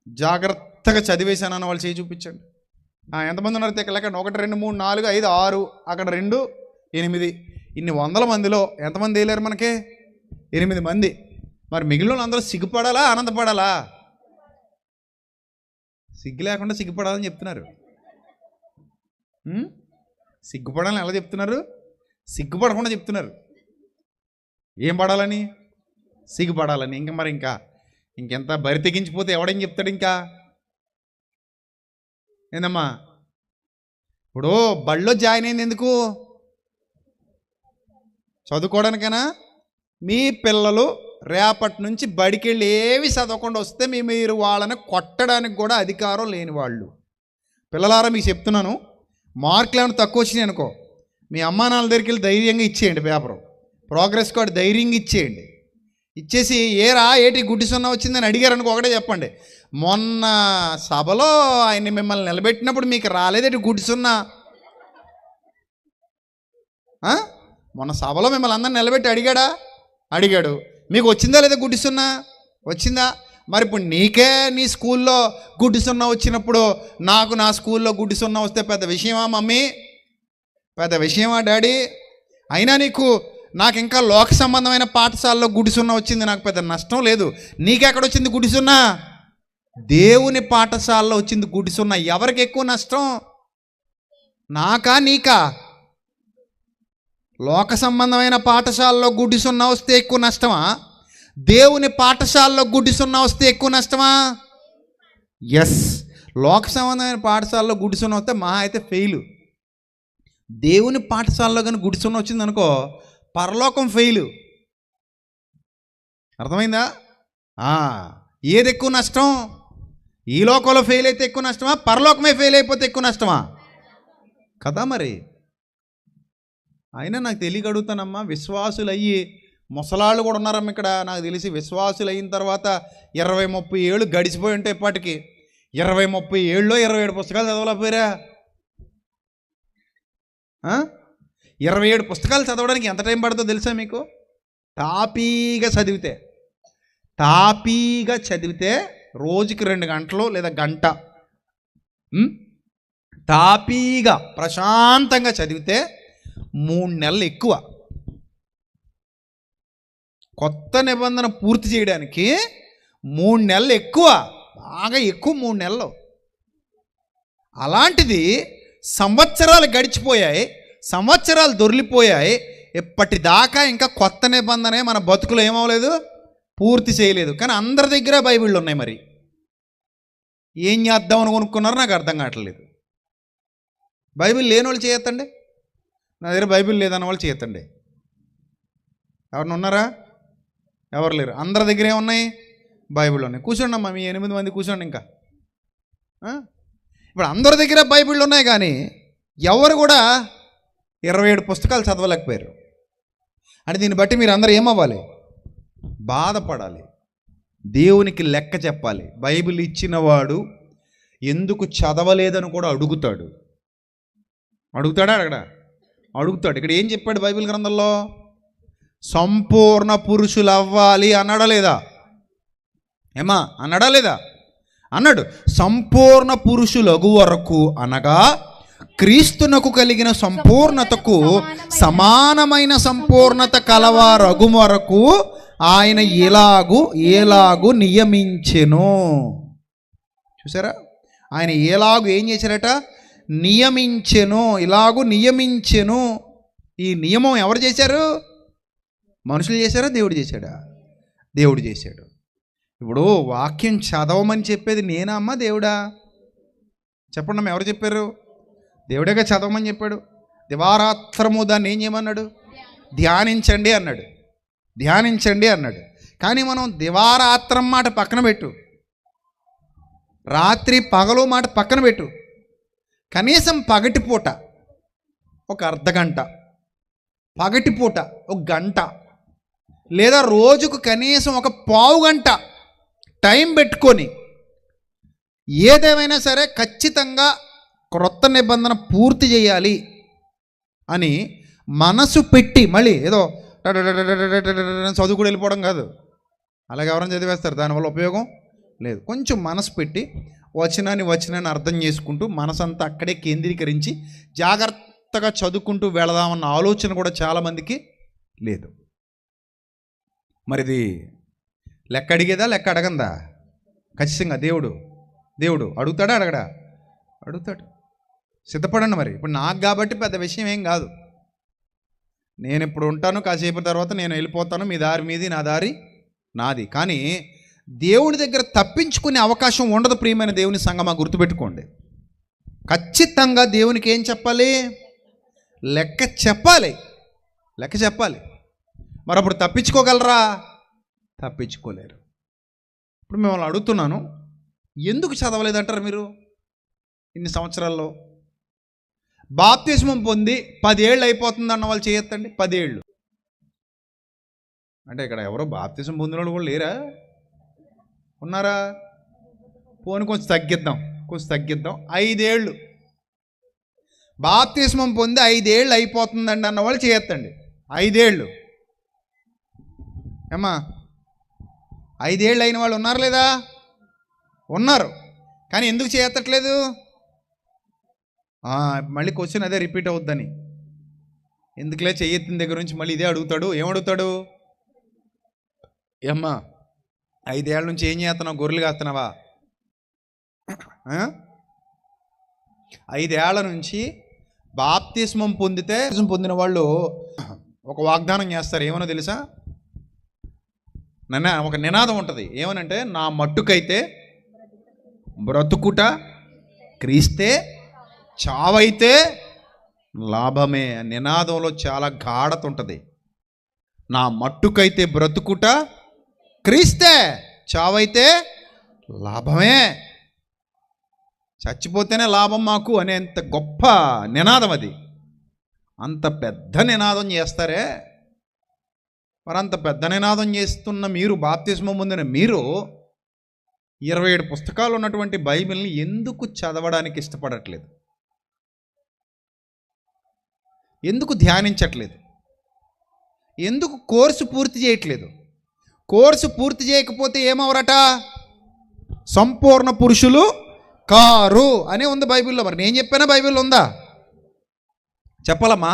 జాగ్రత్తగా చదివేశానన్న వాళ్ళు చేయి చూపించండి. ఎంతమంది ఉన్నారు? లెక్క 1 2 3 4 5 6, అక్కడ 2 8, ఇన్ని వందల మందిలో ఎంతమంది వేయలేరు? మనకే 8 మంది. మరి మిగిలిన అందరూ సిగ్గుపడాలా ఆనందపడాలా? సిగ్గు లేకుండా సిగ్గుపడాలని చెప్తున్నారు. సిగ్గుపడాలని ఎలా చెప్తున్నారు? సిగ్గుపడకుండా చెప్తున్నారు. ఏం పడాలని? సిగ్గుపడాలని. ఇంకెంత బరి తెగించిపోతే ఎవడేం చెప్తాడు? ఇంకా ఏందమ్మా, ఇప్పుడు బడిలో జాయిన్ అయింది ఎందుకు? చదువుకోవడానికైనా? మీ పిల్లలు రేపటి నుంచి బడికి వెళ్ళి ఏవి చదవకుండా వస్తే మీరు వాళ్ళని కొట్టడానికి కూడా అధికారం లేని వాళ్ళు. పిల్లలారా మీకు చెప్తున్నాను, మార్కులు ఏమైనా తక్కువ వచ్చినాయి అనుకో, మీ అమ్మా నాన్న దగ్గరికి వెళ్ళి ధైర్యంగా ఇచ్చేయండి పేపరు, ప్రోగ్రెస్ కార్డు ధైర్యంగా ఇచ్చేయండి. ఇచ్చేసి ఏరా ఏటి గుడ్డి సున్నా వచ్చిందని అడిగారు అనుకో, ఒకటే చెప్పండి, మొన్న సభలో ఆయన్ని మిమ్మల్ని నిలబెట్టినప్పుడు మీకు రాలేదేటి గుడ్డి సున్నా? మొన్న సభలో మిమ్మల్ని అందరిని నిలబెట్టి అడిగాడు, మీకు వచ్చిందా లేదా గుడ్డి సున్నా? వచ్చిందా? మరి ఇప్పుడు నీకే నీ స్కూల్లో గుడ్డి సున్నా వచ్చినప్పుడు నాకు నా స్కూల్లో గుడ్డి సున్నా వస్తే పెద్ద విషయమా మమ్మీ? పెద్ద విషయమా డాడీ? అయినా నాకు ఇంకా లోక సంబంధమైన పాఠశాలలో గుడి సున్నా వచ్చింది, నాకు పెద్ద నష్టం లేదు. నీకెక్కడొచ్చింది గుడి సున్నా? దేవుని పాఠశాలలో వచ్చింది గుడి సున్నా. ఎవరికి ఎక్కువ నష్టం? నాకా నీకా? లోక సంబంధమైన పాఠశాలలో గుడి సున్నా వస్తే ఎక్కువ నష్టమా? దేవుని పాఠశాలలో గుడి సున్నా వస్తే ఎక్కువ నష్టమా? ఎస్, లోక సంబంధమైన పాఠశాలలో గుడి సున్నా వస్తే మహా అయితే ఫెయిల్. దేవుని పాఠశాలలో కానీ గుడి సున్నా వచ్చింది అనుకో, పరలోకం ఫెయిల్. అర్థమైందా? ఏది ఎక్కువ నష్టం? ఈ లోకంలో ఫెయిల్ అయితే ఎక్కువ నష్టమా? పరలోకమే ఫెయిల్ అయిపోతే ఎక్కువ నష్టమా? కదా మరి. అయినా నాకు తెలియక అడుగుతానమ్మా, విశ్వాసులు అయ్యి ముసలాళ్ళు కూడా ఉన్నారమ్మ ఇక్కడ. నాకు తెలిసి విశ్వాసులు అయిన తర్వాత 20-30 ఏళ్ళు గడిచిపోయి ఉంటే ఇప్పటికి 20-30 ఏళ్ళలో 27 పుస్తకాలు చదవలేకపోయారా? 27 పుస్తకాలు చదవడానికి ఎంత టైం పడుతుందో తెలుసా మీకు? తాపీగా చదివితే రోజుకి 2 గంటలు లేదా గంట తాపీగా ప్రశాంతంగా చదివితే 3 నెలలు ఎక్కువ. కొత్త నిబంధన పూర్తి చేయడానికి 3 నెలలు ఎక్కువ, బాగా ఎక్కువ 3 నెలలు. అలాంటిది సంవత్సరాలు గడిచిపోయాయి, సంవత్సరాలు దొర్లిపోయాయి, ఇప్పటిదాకా ఇంకా కొత్త నిబంధనే మన బతుకులు ఏమవలేదు, పూర్తి చేయలేదు. కానీ అందరి దగ్గర బైబిళ్ళు ఉన్నాయి. మరి ఏం చేద్దామని కొనుక్కున్నారో నాకు అర్థం కావట్లేదు. బైబిల్ లేని వాళ్ళు చేయొద్దండి. నా దగ్గర బైబిల్ లేదన్న వాళ్ళు చేయొద్దండి. ఎవరిని ఉన్నారా? ఎవరు లేరు. అందరి దగ్గర ఏమున్నాయి? బైబిళ్ళు ఉన్నాయి. కూర్చోండి అమ్మా, మీ 8 మంది కూర్చోండి. ఇంకా ఇప్పుడు అందరి దగ్గర బైబిళ్ళు ఉన్నాయి, కానీ ఎవరు కూడా 27 పుస్తకాలు చదవలేకపోయారు. అంటే దీన్ని బట్టి మీరు అందరూ ఏమవ్వాలి? బాధపడాలి, దేవునికి లెక్క చెప్పాలి. బైబిల్ ఇచ్చినవాడు ఎందుకు చదవలేదని కూడా అడుగుతాడు. అడుగుతాడు. ఇక్కడ ఏం చెప్పాడు బైబిల్ గ్రంథంలో? సంపూర్ణ పురుషులు అవ్వాలి అన్నాడా లేదా? ఏమా అన్నాడా లేదా? అన్నాడు. సంపూర్ణ పురుషులగు వరకు అనగా క్రీస్తునకు కలిగిన సంపూర్ణతకు సమానమైన సంపూర్ణత కలవారగు వరకు ఆయన ఏలాగు నియమించెను. చూసారా? ఆయన ఏం చేశారట? నియమించెను. ఈ నియమం ఎవరు చేశారు? మనుషులు చేశారా? దేవుడు చేశాడా? దేవుడు చేశాడు. ఇప్పుడు వాక్యం చదవమని చెప్పేది నేనా అమ్మా దేవుడా? చెప్పండి అమ్మ, ఎవరు చెప్పారు? దేవుడేగా చదవమని చెప్పాడు. దివారాత్రము దాన్ని ఏం చేయమన్నాడు? ధ్యానించండి అన్నాడు. కానీ మనం దివారాత్రం మాట పక్కన పెట్టు, రాత్రి పగలు మాట పక్కన పెట్టు, కనీసం పగటిపూట ఒక అర్ధగంట, పగటిపూట ఒక గంట, లేదా రోజుకు కనీసం ఒక పావు గంట టైం పెట్టుకొని ఏదేమైనా సరే ఖచ్చితంగా క్రొత్త నిబంధన పూర్తి చేయాలి అని మనసు పెట్టి, మళ్ళీ ఏదో చదువుకుని వెళ్ళిపోవడం కాదు, అలాగే ఎవరైనా చదివేస్తారు, దానివల్ల ఉపయోగం లేదు. కొంచెం మనసు పెట్టి వచనాన్ని అర్థం చేసుకుంటూ మనసంతా అక్కడే కేంద్రీకరించి జాగ్రత్తగా చదువుకుంటూ వెళదామన్న ఆలోచన కూడా చాలామందికి లేదు. మరిది లెక్క అడిగేదా లెక్క అడగందా? ఖచ్చితంగా దేవుడు అడుగుతాడా అడగడా? అడుగుతాడు. సిద్ధపడండి. మరి ఇప్పుడు నాకు కాబట్టి పెద్ద విషయం ఏం కాదు, నేను ఇప్పుడు ఉంటాను, కాసేపు తర్వాత నేను వెళ్ళిపోతాను, మీ దారి మీది, నా దారి నాది. కానీ దేవుడి దగ్గర తప్పించుకునే అవకాశం ఉండదు. ప్రియమైన దేవుని సంగమా, గుర్తుపెట్టుకోండి. ఖచ్చితంగా దేవునికి ఏం చెప్పాలి? లెక్క చెప్పాలి. మరి అప్పుడు తప్పించుకోగలరా? తప్పించుకోలేరు. ఇప్పుడు మిమ్మల్ని అడుగుతున్నాను, ఎందుకు చదవలేదంటారు మీరు ఇన్ని సంవత్సరాల్లో? బాప్తిస్మం పొంది 10 ఏళ్ళు అయిపోతుంది అన్న వాళ్ళు చేయొద్దండి. 10 ఏళ్ళు అంటే ఇక్కడ ఎవరో బాప్తిస్మం పొందిన వాళ్ళు కూడా లేరా? ఉన్నారా? పోనీ కొంచెం తగ్గిద్దాం. 5 ఏళ్ళు బాప్తిస్మం పొంది 5 ఏళ్ళు అయిపోతుందండి అన్న వాళ్ళు చేయొద్దండి. 5 ఏళ్ళు ఏమ్మా, 5 ఏళ్ళు అయిన వాళ్ళు ఉన్నారు లేదా? ఉన్నారు. కానీ ఎందుకు చేయట్లేదు? మళ్ళీ క్వశ్చన్ అదే రిపీట్ అవుద్దని. ఎందుకులే చెయ్యెత్తిన దగ్గర నుంచి మళ్ళీ ఇదే అడుగుతాడు. ఏమడుగుతాడు? ఏమ్మా 5 ఏళ్ళ నుంచి ఏం చేస్తున్నావు? గొర్రెలు కాస్తున్నావా? 5 ఏళ్ల నుంచి బాప్తిస్మం పొందిన వాళ్ళు ఒక వాగ్దానం చేస్తారు. ఏమనో తెలుసా? ఒక నినాదం ఉంటుంది. ఏమనంటే, నా మట్టుకైతే బ్రతుకుట క్రీస్తే, చావైతే లాభమే. నినాదంలో చాలా గాఢత ఉంటుంది. నా మట్టుకైతే బ్రతుకుట క్రీస్తే, చావైతే లాభమే. చచ్చిపోతేనే లాభం మాకు అనేంత గొప్ప నినాదం అది. అంత పెద్ద నినాదం చేస్తారే. మరి అంత పెద్ద నినాదం చేస్తున్న మీరు, బాప్తిస్మం పొందిన మీరు 27 పుస్తకాలు ఉన్నటువంటి బైబిల్ని ఎందుకు చదవడానికి ఇష్టపడట్లేదు? ఎందుకు ధ్యానించట్లేదు? ఎందుకు కోర్సు పూర్తి చేయట్లేదు? కోర్సు పూర్తి చేయకపోతే ఏమవరట? సంపూర్ణ పురుషులు కారు అని ఉంది బైబిల్లో. మరి నేను చెప్పానా? బైబిల్లో ఉందా? చెప్పాలమ్మా.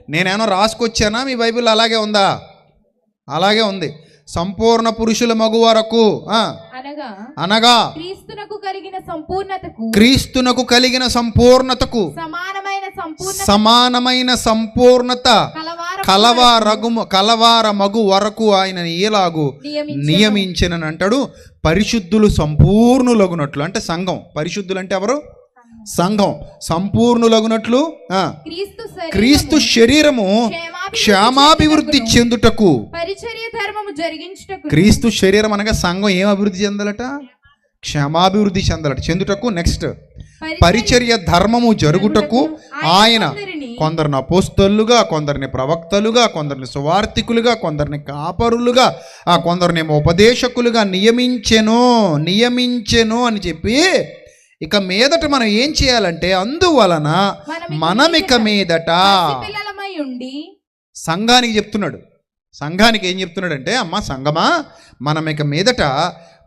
నేనేమో రాసుకొచ్చానా? మీ బైబిల్లో అలాగే ఉందా? అలాగే ఉంది. సంపూర్ణ పురుషుల మగు వరకు అనగా క్రీస్తునకు కలిగిన సంపూర్ణతకు సమానమైన సంపూర్ణత కలవార మగు వరకు ఆయన ఏలాగు నియమించినని అంటాడు. పరిశుద్ధులు సంపూర్ణులగునట్లు, అంటే సంఘం. పరిశుద్ధులు అంటే ఎవరు? సంఘం. సంపూర్ణులగునట్లు క్రీస్తు శరీరము క్షేమాభివృద్ధి చెందుటకు. క్రీస్తు శరీరం అనగా సంఘం ఏం అభివృద్ధి చెందాలట? క్షేమాభివృద్ధి చెందుటకు. నెక్స్ట్, పరిచర్య ధర్మము జరుగుటకు ఆయన కొందరిని అపోస్తలుగా, కొందరిని ప్రవక్తలుగా, కొందరిని సువార్తికులుగా, కొందరిని కాపరులుగా, కొందరిని ఉపదేశకులుగా నియమించెను అని చెప్పి, ఇక మీదట మనం ఏం చేయాలంటే, అందువలన మనం ఇక మీదట సంఘానికి చెప్తున్నాడు. సంఘానికి ఏం చెప్తున్నాడంటే, అమ్మ సంఘమా, మనం ఇక మీదట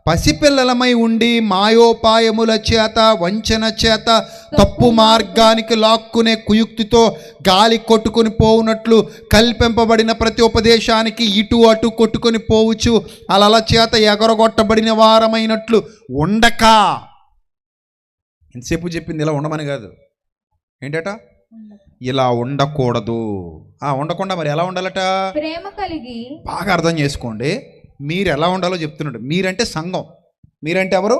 పసిపిల్లలమై ఉండి మాయోపాయముల చేత, వంచన చేత, తప్పు మార్గానికి లాక్కునే కుయుక్తితో గాలి కొట్టుకొని పోవునట్లు, కల్పింపబడిన ప్రతి ఉపదేశానికి ఇటు అటు కొట్టుకొని పోవచ్చు, అలల చేత ఎగరగొట్టబడిన వారమైనట్లు ఉండక. ఎంతసేపు చెప్పింది ఇలా ఉండమని కాదు. ఏంటట? ఇలా ఉండకూడదు. ఉండకుండా మరి ఎలా ఉండాలట? ప్రేమ కలిగి. బాగా అర్థం చేసుకోండి. మీరు ఎలా ఉండాలో చెప్తున్నాడు. మీరంటే సంఘం. మీరంటే ఎవరు?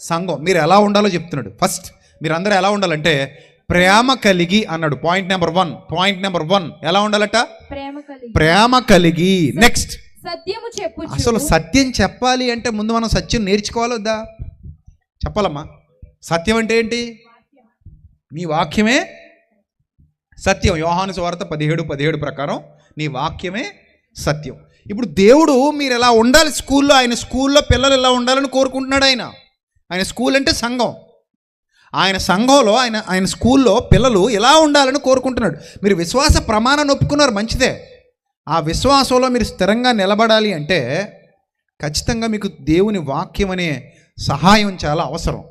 సంఘం. మీరు ఎలా ఉండాలో చెప్తున్నాడు. ఫస్ట్ మీరందరూ ఎలా ఉండాలంటే ప్రేమ కలిగి అన్నాడు. పాయింట్ నెంబర్ 1 ఎలా ఉండాలట? ప్రేమ కలిగి. నెక్స్ట్, సత్యము చెప్పు. అసలు సత్యం చెప్పాలి అంటే ముందు మనం సత్యం నేర్చుకోవాలి వద్దా? చెప్పాలమ్మా. సత్యం అంటే ఏంటి? మీ వాక్యమే సత్యం. యోహాను సువార్త 17:17 ప్రకారం నీ వాక్యమే సత్యం. ఇప్పుడు దేవుడు మీరు ఎలా ఉండాలి స్కూల్లో, ఆయన స్కూల్లో పిల్లలు ఎలా ఉండాలని కోరుకుంటున్నాడు. ఆయన స్కూల్ అంటే సంఘం. ఆయన సంఘంలో ఆయన స్కూల్లో పిల్లలు ఎలా ఉండాలని కోరుకుంటున్నాడు. మీరు విశ్వాస ప్రమాణాన్ని ఒప్పుకున్నారు, మంచిదే. ఆ విశ్వాసంలో మీరు స్థిరంగా నిలబడాలి అంటే ఖచ్చితంగా మీకు దేవుని వాక్యం అనే సహాయం చాలా అవసరం.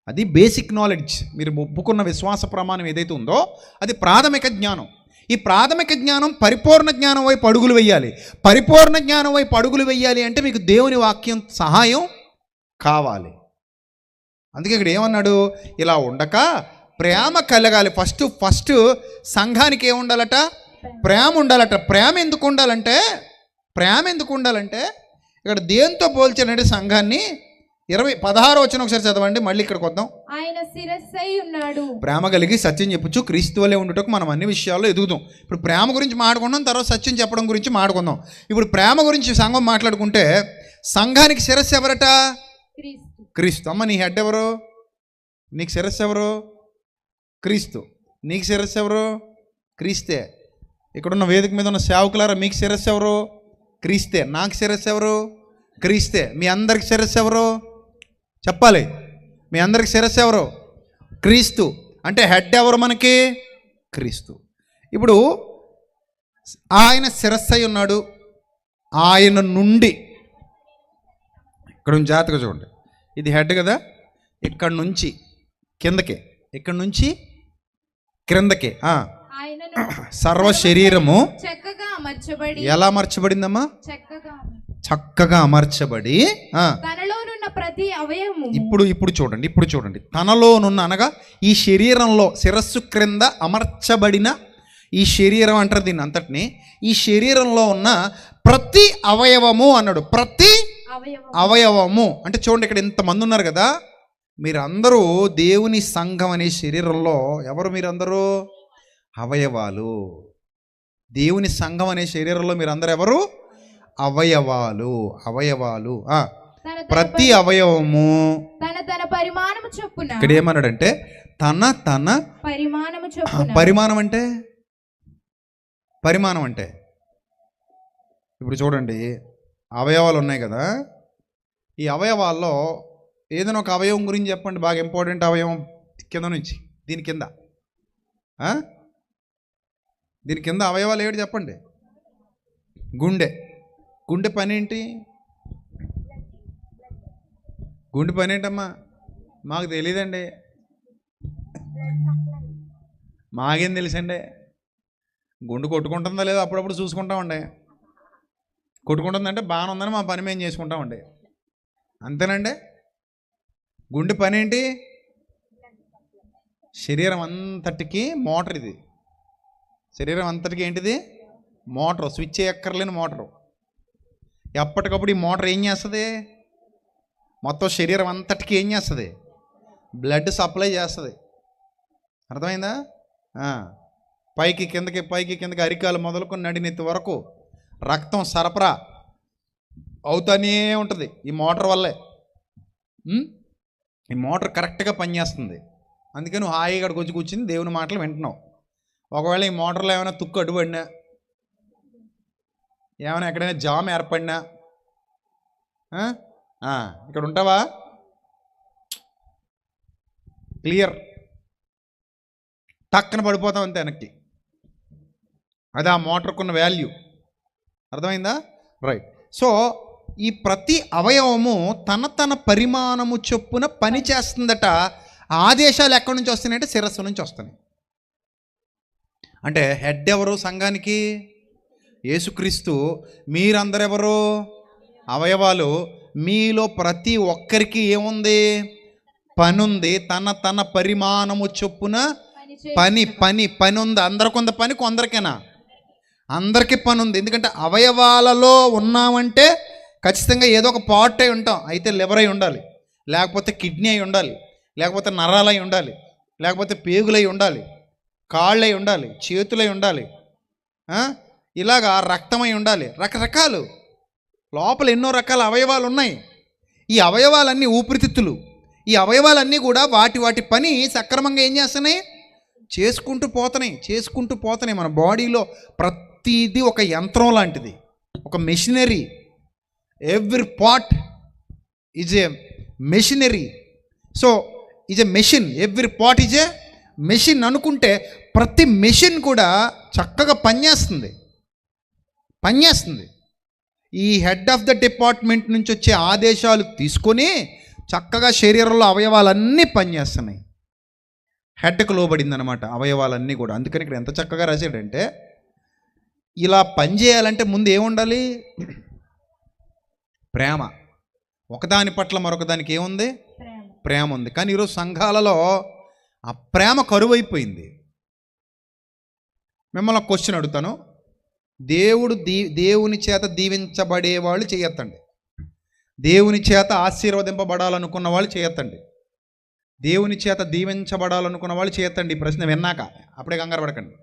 అది బేసిక్ నాలెడ్జ్. మీరు ఒప్పుకున్న విశ్వాస ప్రమాణం ఏదైతే ఉందో అది ప్రాథమిక జ్ఞానం. ఈ ప్రాథమిక జ్ఞానం పరిపూర్ణ జ్ఞానం వైపు అడుగులు వేయాలి. పరిపూర్ణ జ్ఞానం వైపు అడుగులు వేయాలి అంటే మీకు దేవుని వాక్యం సహాయం కావాలి. అందుకే ఇక్కడ ఏమన్నాడు, ఇలా ఉండక ప్రేమ కలగాలి. ఫస్ట్ సంఘానికి ఏముండాలట, ప్రేమ ఉండాలట. ప్రేమ ఎందుకు ఉండాలంటే ఇక్కడ దేంతో పోల్చానంటే సంఘాన్ని 16వ వచనం ఒకసారి చదవండి, మళ్ళీ ఇక్కడికి వద్దాం. ఆయన శిరస్సై ఉన్నాడు. ప్రేమ కలిగి సత్యం చెప్పచ్చు, క్రీస్తు వలె ఉండుటకు మనం అన్ని విషయాల్లో ఎదుగుతాం. ఇప్పుడు ప్రేమ గురించి మాట్లాడుకుందాం, తర్వాత సత్యం చెప్పడం గురించి మాట్లాడుకుందాం. ఇప్పుడు ప్రేమ గురించి సంఘం మాట్లాడుకుంటే సంఘానికి శిరస్సు ఎవరట, క్రీస్తు. అమ్మ నీ హెడ్ ఎవరు, నీకు శిరస్సు ఎవరు, క్రీస్తు. నీకు శిరస్సు ఎవరు, క్రీస్తే. ఇక్కడున్న వేదిక మీద ఉన్న సేవకులారా మీకు శిరస్సు ఎవరు, క్రీస్తే. నాకు శిరస్సు ఎవరు, క్రీస్తే. మీ అందరికి శిరస్సు ఎవరు చెప్పాలి, మీ అందరికి శిరస్సు ఎవరు, క్రీస్తు. అంటే హెడ్ ఎవరు మనకి, క్రీస్తు. ఇప్పుడు ఆయన శిరస్సు అయి ఉన్నాడు. ఆయన నుండి ఇక్కడ జాగ్రత్తగా చూడండి, ఇది హెడ్ కదా, ఇక్కడ నుంచి కిందకే, ఇక్కడ నుంచి క్రిందకే సర్వ శరీరము చక్కగా అమర్చబడి. ఎలా అమర్చబడిందమ్మా, చక్కగా అమర్చబడి తనలోనున్న ప్రతి అవయవము. ఇప్పుడు చూడండి తనలోనున్న అనగా ఈ శరీరంలో శిరస్సు క్రింద అమర్చబడిన ఈ శరీరం అంటారు దీన్ని అంతటిని. ఈ శరీరంలో ఉన్న ప్రతి అవయవము అన్నాడు. ప్రతి అవయవము అంటే చూడండి, ఇక్కడ ఇంతమంది ఉన్నారు కదా, మీరందరూ దేవుని సంఘం అనే శరీరంలో ఎవరు, మీరందరూ అవయవాలు. దేవుని సంఘం అనే శరీరంలో మీరందరూ ఎవరు, అవయవాలు. ప్రతి అవయవము తన పరిమాణము చొప్పున. ఇక్కడ ఏమన్నాడంటే తన పరిమాణము చొప్పున. పరిమాణం అంటే ఇప్పుడు చూడండి, అవయవాలు ఉన్నాయి కదా, ఈ అవయవాల్లో ఏదైనా ఒక అవయవం గురించి చెప్పండి, బాగా ఇంపార్టెంట్ అవయవం కింద నుంచి దీని కింద అవయవాలు ఏమిటి చెప్పండి. గుండె పని ఏంటి, గుండె పని ఏంటమ్మా, మాకు తెలియదండి. మాకేం తెలుసండి, గుండె కొట్టుకుంటుందా లేదా అప్పుడప్పుడు చూసుకుంటామండి. కొట్టుకుంటుందంటే బాగానే ఉందని మా పని మేము చేసుకుంటామండి, అంతేనండి. గుండె పని ఏంటి, శరీరం అంతటికి మోటార్. ఇది శరీరం అంతటికి ఏంటిది, మోటార్. Switch ఎక్కర్లేని motor. ఎప్పటికప్పుడు ఈ మోటార్ ఏం చేస్తుంది, మొత్తం శరీరం అంతటికి ఏం చేస్తుంది, బ్లడ్ సప్లై చేస్తుంది. అర్థమైందా? పైకి కిందకి అరికాలు మొదలుకొని నడినెత్తి వరకు రక్తం సరఫరా అవుతానే ఉంటుంది ఈ మోటార్ వల్లే. ఈ మోటార్ కరెక్ట్గా పనిచేస్తుంది. అందుకే నువ్వు హాయిగా ఇక్కడికి వచ్చి కూర్చుని దేవుని మాటలు వింటున్నావు. ఒకవేళ ఈ మోటార్లో ఏమైనా తుక్కు అడ్డుపడినా, ఏమైనా ఎక్కడైనా జామ్ ఏర్పడినా ఇక్కడ ఉంటావా, క్లియర్, టక్కన పడిపోతాం అంతే వెనక్కి. అది ఆ మోటార్కున్న వాల్యూ. అర్థమైందా? రైట్. సో ఈ ప్రతి అవయవము తన పరిమాణము చొప్పున పని చేస్తుందట. ఆదేశాలు ఎక్కడి నుంచి వస్తున్నాయంటే శిరస్సు నుంచి వస్తున్నాయి. అంటే హెడ్ ఎవరు సంఘానికి, యేసుక్రీస్తు. మీరందరెవరు, అవయవాలు. మీలో ప్రతి ఒక్కరికి ఏముంది, పని ఉంది. తన పరిమాణము చొప్పున పని ఉంది. అందరికి ఉంది పని, కొందరికేనా, అందరికీ పని ఉంది. ఎందుకంటే అవయవాలలో ఉన్నామంటే ఖచ్చితంగా ఏదో ఒక పార్ట్ అయి ఉంటాం. అయితే లివర్ అయి ఉండాలి, లేకపోతే కిడ్నీ అయి ఉండాలి, లేకపోతే నరాలై ఉండాలి, లేకపోతే పేగులై ఉండాలి, కాళ్ళై ఉండాలి, చేతులై ఉండాలి, ఇలాగా రక్తమై ఉండాలి. రకరకాలు లోపల ఎన్నో రకాల అవయవాలు ఉన్నాయి. ఈ అవయవాలన్నీ ఊపిరితిత్తులు. ఈ అవయవాలన్నీ కూడా వాటి పని సక్రమంగా ఏం చేస్తున్నాయి, చేసుకుంటూ పోతున్నాయి. మన బాడీలో ప్రతిదీ ఒక యంత్రం లాంటిది, ఒక machinery. Every part is a machinery. So is a machine, every part is a machine అనుకుంటే ప్రతి మెషిన్ కూడా చక్కగా పనిచేస్తుంది. ఈ హెడ్ ఆఫ్ ద డిపార్ట్మెంట్ నుంచి వచ్చే ఆదేశాలు తీసుకొని చక్కగా శరీరంలో అవయవాలన్నీ పనిచేస్తున్నాయి. హెడ్కి లోబడింది అనమాట అవయవాలన్నీ కూడా. అందుకని ఇక్కడ ఎంత చక్కగా రాశాడంటే, ఇలా పనిచేయాలంటే ముందు ఏముండాలి? ప్రేమ. ఒకదాని పట్ల మరొకదానికి ఏముంది? ప్రేమ ఉంది. కానీ ఈరోజు సంఘాలలో ఆ ప్రేమ కరువైపోయింది. మిమ్మల్ని ఒక క్వశ్చన్ అడుగుతాను. దేవుని చేత దీవించబడే వాళ్ళు చేయొద్దండి. దేవుని చేత ఆశీర్వదింపబడాలనుకున్న వాళ్ళు చేయొద్దండి. దేవుని చేత దీవించబడాలనుకున్న వాళ్ళు చేయొద్దండి. ఈ ప్రశ్న విన్నాక అప్పుడే కంగారు పడకండి.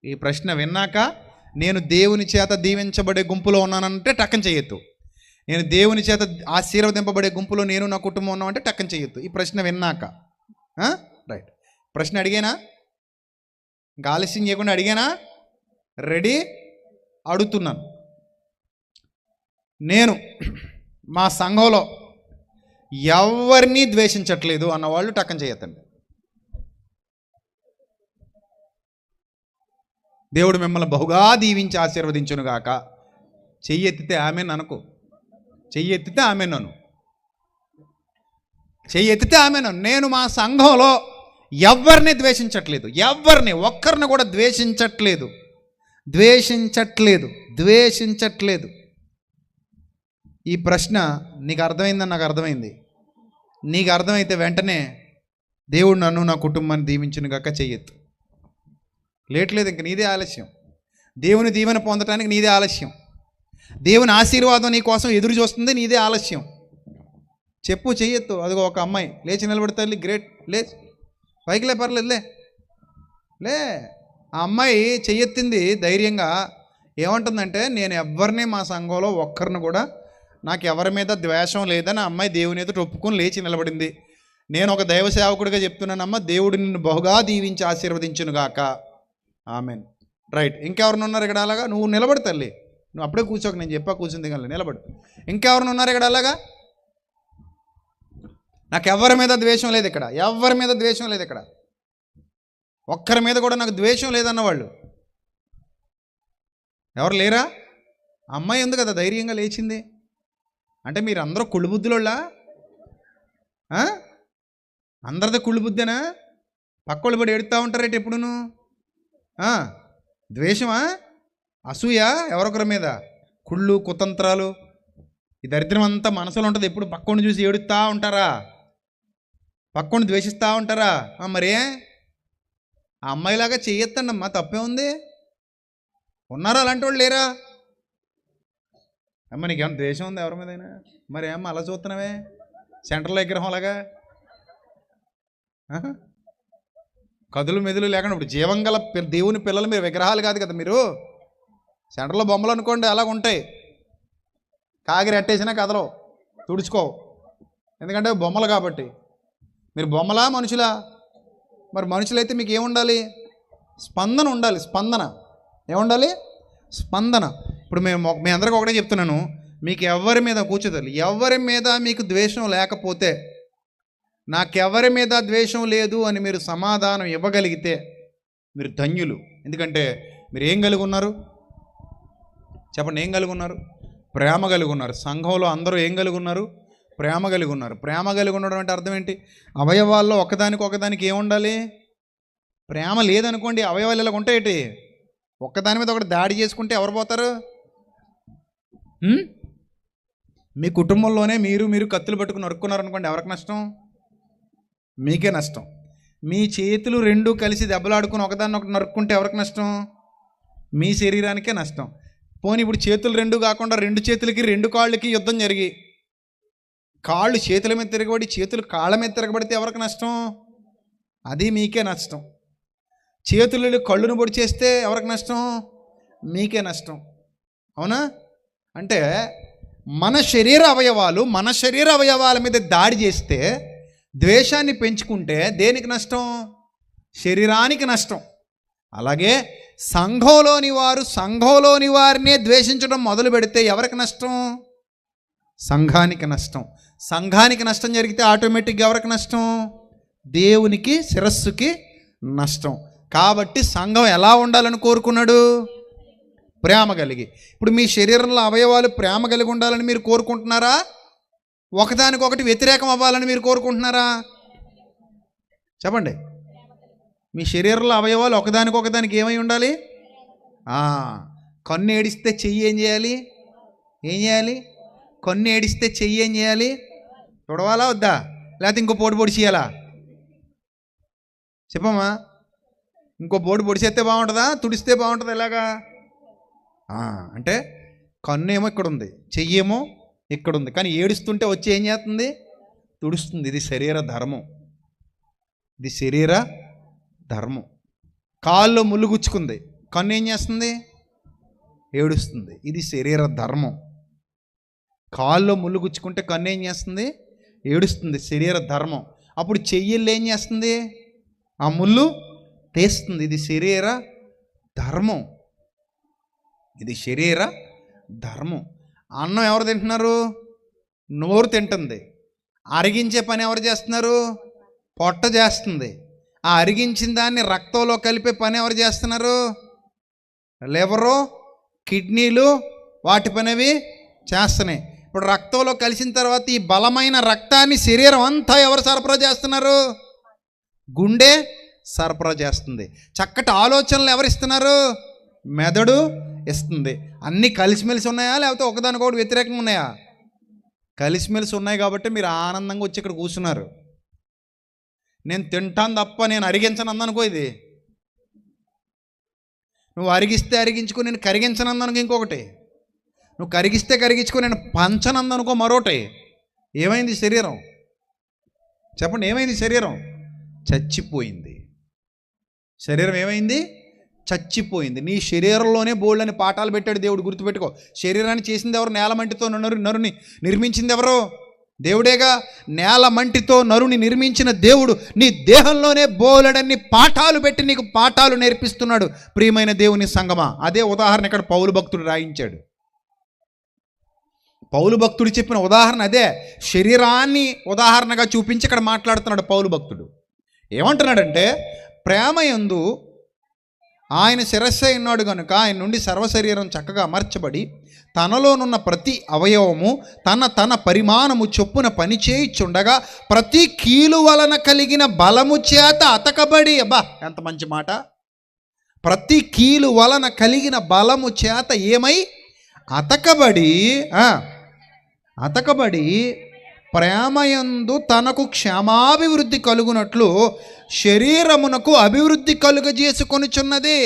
ఈ ప్రశ్న విన్నాక నేను దేవుని చేత దీవించబడే గుంపులో ఉన్నానంటే టక్కన చేయొద్దు. నేను దేవుని చేత ఆశీర్వదింపబడే గుంపులో నేను నా కుటుంబం ఉన్నామంటే టక్కన చేయొద్దు. ఈ ప్రశ్న విన్నాక రైట్. ప్రశ్న అడిగానా? ఇంకా ఆలస్యం చేయకుండా అడిగానా? రెడీ? అడుగుతున్నాను. నేను మా సంఘంలో ఎవరిని ద్వేషించట్లేదు అన్నవాళ్ళు టక్కన చేయొద్దండి. దేవుడు మిమ్మల్ని బహుగా దీవించి ఆశీర్వదించునుగాక. చెయ్యెత్తితే ఆమెను అనుకో. చెయ్యెత్తితే ఆమెను అను. చెయ్యెత్తితే ఆమెను. నేను మా సంఘంలో ఎవరిని ద్వేషించట్లేదు. ఎవరిని ఒక్కరిని కూడా ద్వేషించట్లేదు. ఈ ప్రశ్న నీకు అర్థమైందని నాకు అర్థమైంది. నీకు అర్థమైతే వెంటనే దేవుడు నన్ను నా కుటుంబాన్ని దీవించునుగాక చెయ్యొద్దు. లేట్లేదు, ఇంక నీదే ఆలస్యం. దేవుని దీవెన పొందటానికి నీదే ఆలస్యం. దేవుని ఆశీర్వాదం నీ కోసం ఎదురు చూస్తుంది, నీదే ఆలస్యం. చెప్పు, చెయ్యొద్దు. అదిగో ఒక అమ్మాయి లేచి నిలబడతాయి. గ్రేట్, లేచి పైకి పర్లేదులే. ఆ అమ్మాయి చెయ్యెత్తింది ధైర్యంగా. ఏమంటుందంటే, నేను ఎవరిని మా సంఘంలో ఒక్కరిని కూడా, నాకు ఎవరి మీద ద్వేషం లేదని ఆ అమ్మాయి దేవుని ఎదుట ఒప్పుకొని లేచి నిలబడింది. నేను ఒక దైవ సేవకుడిగా చెప్తున్నానమ్మ, దేవుడు నిన్ను బహుగా దీవించి ఆశీర్వదించునుగాక. ఆమెన్. రైట్. ఇంకెవరిని ఉన్నారు ఇక్కడ అలాగా? నువ్వు నిలబడు తల్లి, నువ్వు అప్పుడే కూర్చోక, నేను చెప్పా కూర్చుంది కానీ నిలబడు. ఇంకెవరిని ఉన్నారు ఇక్కడ అలాగా? నాకు ఎవరి మీద ద్వేషం లేదు ఇక్కడ, ఎవరి మీద ద్వేషం లేదు ఇక్కడ, ఒక్కరి మీద కూడా నాకు ద్వేషం లేదన్నవాళ్ళు ఎవరు లేరా? అమ్మాయి ఉంది కదా ధైర్యంగా లేచింది. అంటే మీరు అందరూ కుళ్ళు బుద్ధులోళ్ళా? అందరిది కుళ్ళు బుద్ధేనా? పక్కోళ్ళు పడి ఎడుతూ ఉంటారేంటి ఎప్పుడును? ద్వేషమా, అసూయ, ఎవరొకరి మీద కుళ్ళు కుతంత్రాలు, ఈ దరిద్రం అంతా మనసులో ఉంటుంది. ఎప్పుడు పక్కోడిని చూసి ఏడుస్తూ ఉంటారా? పక్కోడిని ద్వేషిస్తూ ఉంటారా? మరే ఆ అమ్మాయిలాగా చెయ్యొద్దండి అమ్మా, తప్పే ఉంది. ఉన్నారా అలాంటి వాళ్ళు? లేరా? అమ్మ నీకేమన్నా ద్వేషం ఉంది ఎవరి మీదైనా? మరి ఏమన్నా అలా చూస్తున్నావే సెంటర్లో విగ్రహంలాగా? కదులు మెదులు లేకుండా ఇప్పుడు జీవంగల దేవుని పిల్లలు మీరు విగ్రహాలు కాదు కదా. మీరు సెంటర్లో బొమ్మలు అనుకోండి, అలాగ ఉంటాయి. కాగిరి అట్టేసినా కదలవు, తుడుచుకోవు, ఎందుకంటే బొమ్మలు కాబట్టి. మీరు బొమ్మలా మనుషులా? మరి మనుషులైతే మీకు ఏముండాలి? స్పందన ఉండాలి. స్పందన ఏముండాలి? స్పందన. ఇప్పుడు మీ అందరికీ ఒకటే చెప్తున్నాను, మీకు ఎవరి మీద కూర్చోదాలి, ఎవరి మీద మీకు ద్వేషం లేకపోతే, నాకెవరి మీద ద్వేషం లేదు అని మీరు సమాధానం ఇవ్వగలిగితే మీరు ధన్యులు. ఎందుకంటే మీరు ఏం కలిగి ఉన్నారు చెప్పండి? ఏం కలిగి ఉన్నారు? ప్రేమ కలిగి ఉన్నారు. సంఘంలో అందరూ ఏం కలిగి ఉన్నారు? ప్రేమ కలిగి ఉన్నారు. ప్రేమ కలిగి ఉండడం అంటే అర్థం ఏంటి? అవయవాల్లో ఒకదానికి ఏముండాలి? ప్రేమ లేదనుకోండి, అవయవాలు ఇలా ఉంటాయేటి? ఒక్కదాని మీద ఒకటి దాడి చేసుకుంటే ఎవరు పోతారు? మీ కుటుంబంలోనే మీరు కత్తులు పట్టుకుని నరుక్కున్నారనుకోండి, ఎవరికి నష్టం? మీకే నష్టం. మీ చేతులు రెండు కలిసి దెబ్బలాడుకుని ఒకదాన్ని ఒకటి నరుక్కుంటే ఎవరికి నష్టం? మీ శరీరానికే నష్టం. పోనీ ఇప్పుడు చేతులు రెండు కాకుండా రెండు చేతులకి రెండు కాళ్ళకి యుద్ధం జరిగి కాళ్ళు చేతుల మీద తిరగబడి చేతులు కాళ్ళ మీద తిరగబడితే ఎవరికి నష్టం? అది మీకే నష్టం. చేతులు కళ్ళును పొడి చేస్తే ఎవరికి నష్టం? మీకే నష్టం. అవునా? అంటే మన శరీర అవయవాల మీద దాడి చేస్తే, ద్వేషాన్ని పెంచుకుంటే దేనికి నష్టం? శరీరానికి నష్టం. అలాగే సంఘంలోని వారినే ద్వేషించడం మొదలు పెడితే ఎవరికి నష్టం? సంఘానికి నష్టం. సంఘానికి నష్టం జరిగితే ఆటోమేటిక్గా ఎవరికి నష్టం? దేవునికి, శిరస్సుకి నష్టం. కాబట్టి సంఘం ఎలా ఉండాలని కోరుకున్నాడు? ప్రేమ కలిగి. ఇప్పుడు మీ శరీరంలో అవయవాలు ప్రేమ కలిగి ఉండాలని మీరు కోరుకుంటున్నారా? ఒకదానికొకటి వ్యతిరేకం అవ్వాలని మీరు కోరుకుంటున్నారా? చెప్పండి. మీ శరీరంలో అవయవాలు ఒకదానికి ఏమై ఉండాలి? కన్ను ఏడిస్తే చెయ్యి ఏం చేయాలి? కన్ను ఏడిస్తే చెయ్యి ఏం చేయాలి? తొడవాలా వద్దా? లేకపోతే ఇంకో పొడి చేయాలా? చెప్పమ్మా. ఇంకో పొడిచేస్తే బాగుంటుందా? తుడిస్తే బాగుంటుందా? ఎలాగా అంటే కన్ను ఏమో ఇక్కడ ఉంది, చెయ్యి ఏమో ఇక్కడ ఉంది. కానీ ఏడుస్తుంటే వచ్చి ఏం చేస్తుంది? తుడుస్తుంది. ఇది శరీర ధర్మం. కాల్లో ముళ్ళు గుచ్చుకుంది, కన్ను ఏం చేస్తుంది? ఏడుస్తుంది. ఇది శరీర ధర్మం. కాల్లో ముళ్ళు గుచ్చుకుంటే కన్ను ఏం చేస్తుంది? ఏడుస్తుంది. శరీర ధర్మం. అప్పుడు చెయ్యిళ్ళు ఏం చేస్తుంది? ఆ ముళ్ళు తీస్తుంది. ఇది శరీర ధర్మం. అన్నం ఎవరు తింటున్నారు? నోరు తింటుంది. అరిగించే పని ఎవరు చేస్తున్నారు? పొట్ట చేస్తుంది. ఆ అరిగించిన దాన్ని రక్తంలో కలిపే పని ఎవరు చేస్తున్నారు? లివరు, కిడ్నీలు వాటి పనివి చేస్తున్నాయి. ఇప్పుడు రక్తంలో కలిసిన తర్వాత ఈ బలమైన రక్తాన్ని శరీరం అంతా ఎవరు సరఫరా చేస్తున్నారు? గుండె సరఫరా చేస్తుంది. చక్కటి ఆలోచనలు ఎవరు ఇస్తున్నారు? మెదడు ఇస్తుంది. అన్నీ కలిసిమెలిసి ఉన్నాయా లేకపోతే ఒకదానికొకటి వ్యతిరేకంగా ఉన్నాయా? కలిసిమెలిసి ఉన్నాయి కాబట్టి మీరు ఆనందంగా వచ్చి ఇక్కడ కూర్చున్నారు. నేను తింటాను తప్ప నేను అరిగించను అందనుకో. ఇది నువ్వు అరిగిస్తే అరిగించుకో, నేను కరిగించనందనుకో ఇంకొకటి. నువ్వు కరిగిస్తే కరిగించుకో, నేను పంచనందనుకో మరోటి. ఏమైంది శరీరం? చెప్పండి, ఏమైంది శరీరం? చచ్చిపోయింది. శరీరం ఏమైంది? చచ్చిపోయింది. నీ శరీరంలోనే బోల్డని పాఠాలు పెట్టాడు దేవుడు, గుర్తుపెట్టుకో. శరీరాన్ని చేసింది ఎవరు? నేల మంటితో నరుని నిర్మించింది ఎవరు? దేవుడేగా. నేల మంటితో నరుని నిర్మించిన దేవుడు నీ దేహంలోనే బోలెడన్ని పాఠాలు పెట్టి నీకు పాఠాలు నేర్పిస్తున్నాడు. ప్రియమైన దేవుని సంగమా, అదే ఉదాహరణ ఇక్కడ పౌలు భక్తుడు రాయించాడు. పౌలు భక్తుడు చెప్పిన ఉదాహరణ అదే. శరీరాన్ని ఉదాహరణగా చూపించి ఇక్కడ మాట్లాడుతున్నాడు పౌలు భక్తుడు. ఏమంటున్నాడంటే, ప్రేమయందు ఆయన శిరస్సు ఉన్నాడు కనుక ఆయన నుండి సర్వశరీరం చక్కగా అమర్చబడి తనలోనున్న ప్రతి అవయవము తన పరిమాణము చొప్పున పనిచేయుచుండగా ప్రతి కీలు వలన కలిగిన బలము చేత అతకబడి, అబ్బా ఎంత మంచి మాట, ప్రతి కీలు వలన కలిగిన బలము చేత ఏమై అతకబడి ప్రేమయందు తనకు క్షేమాభివృద్ధి కలుగునట్లు శరీరమునకు అభివృద్ధి కలుగజేసుకొనుచున్నది.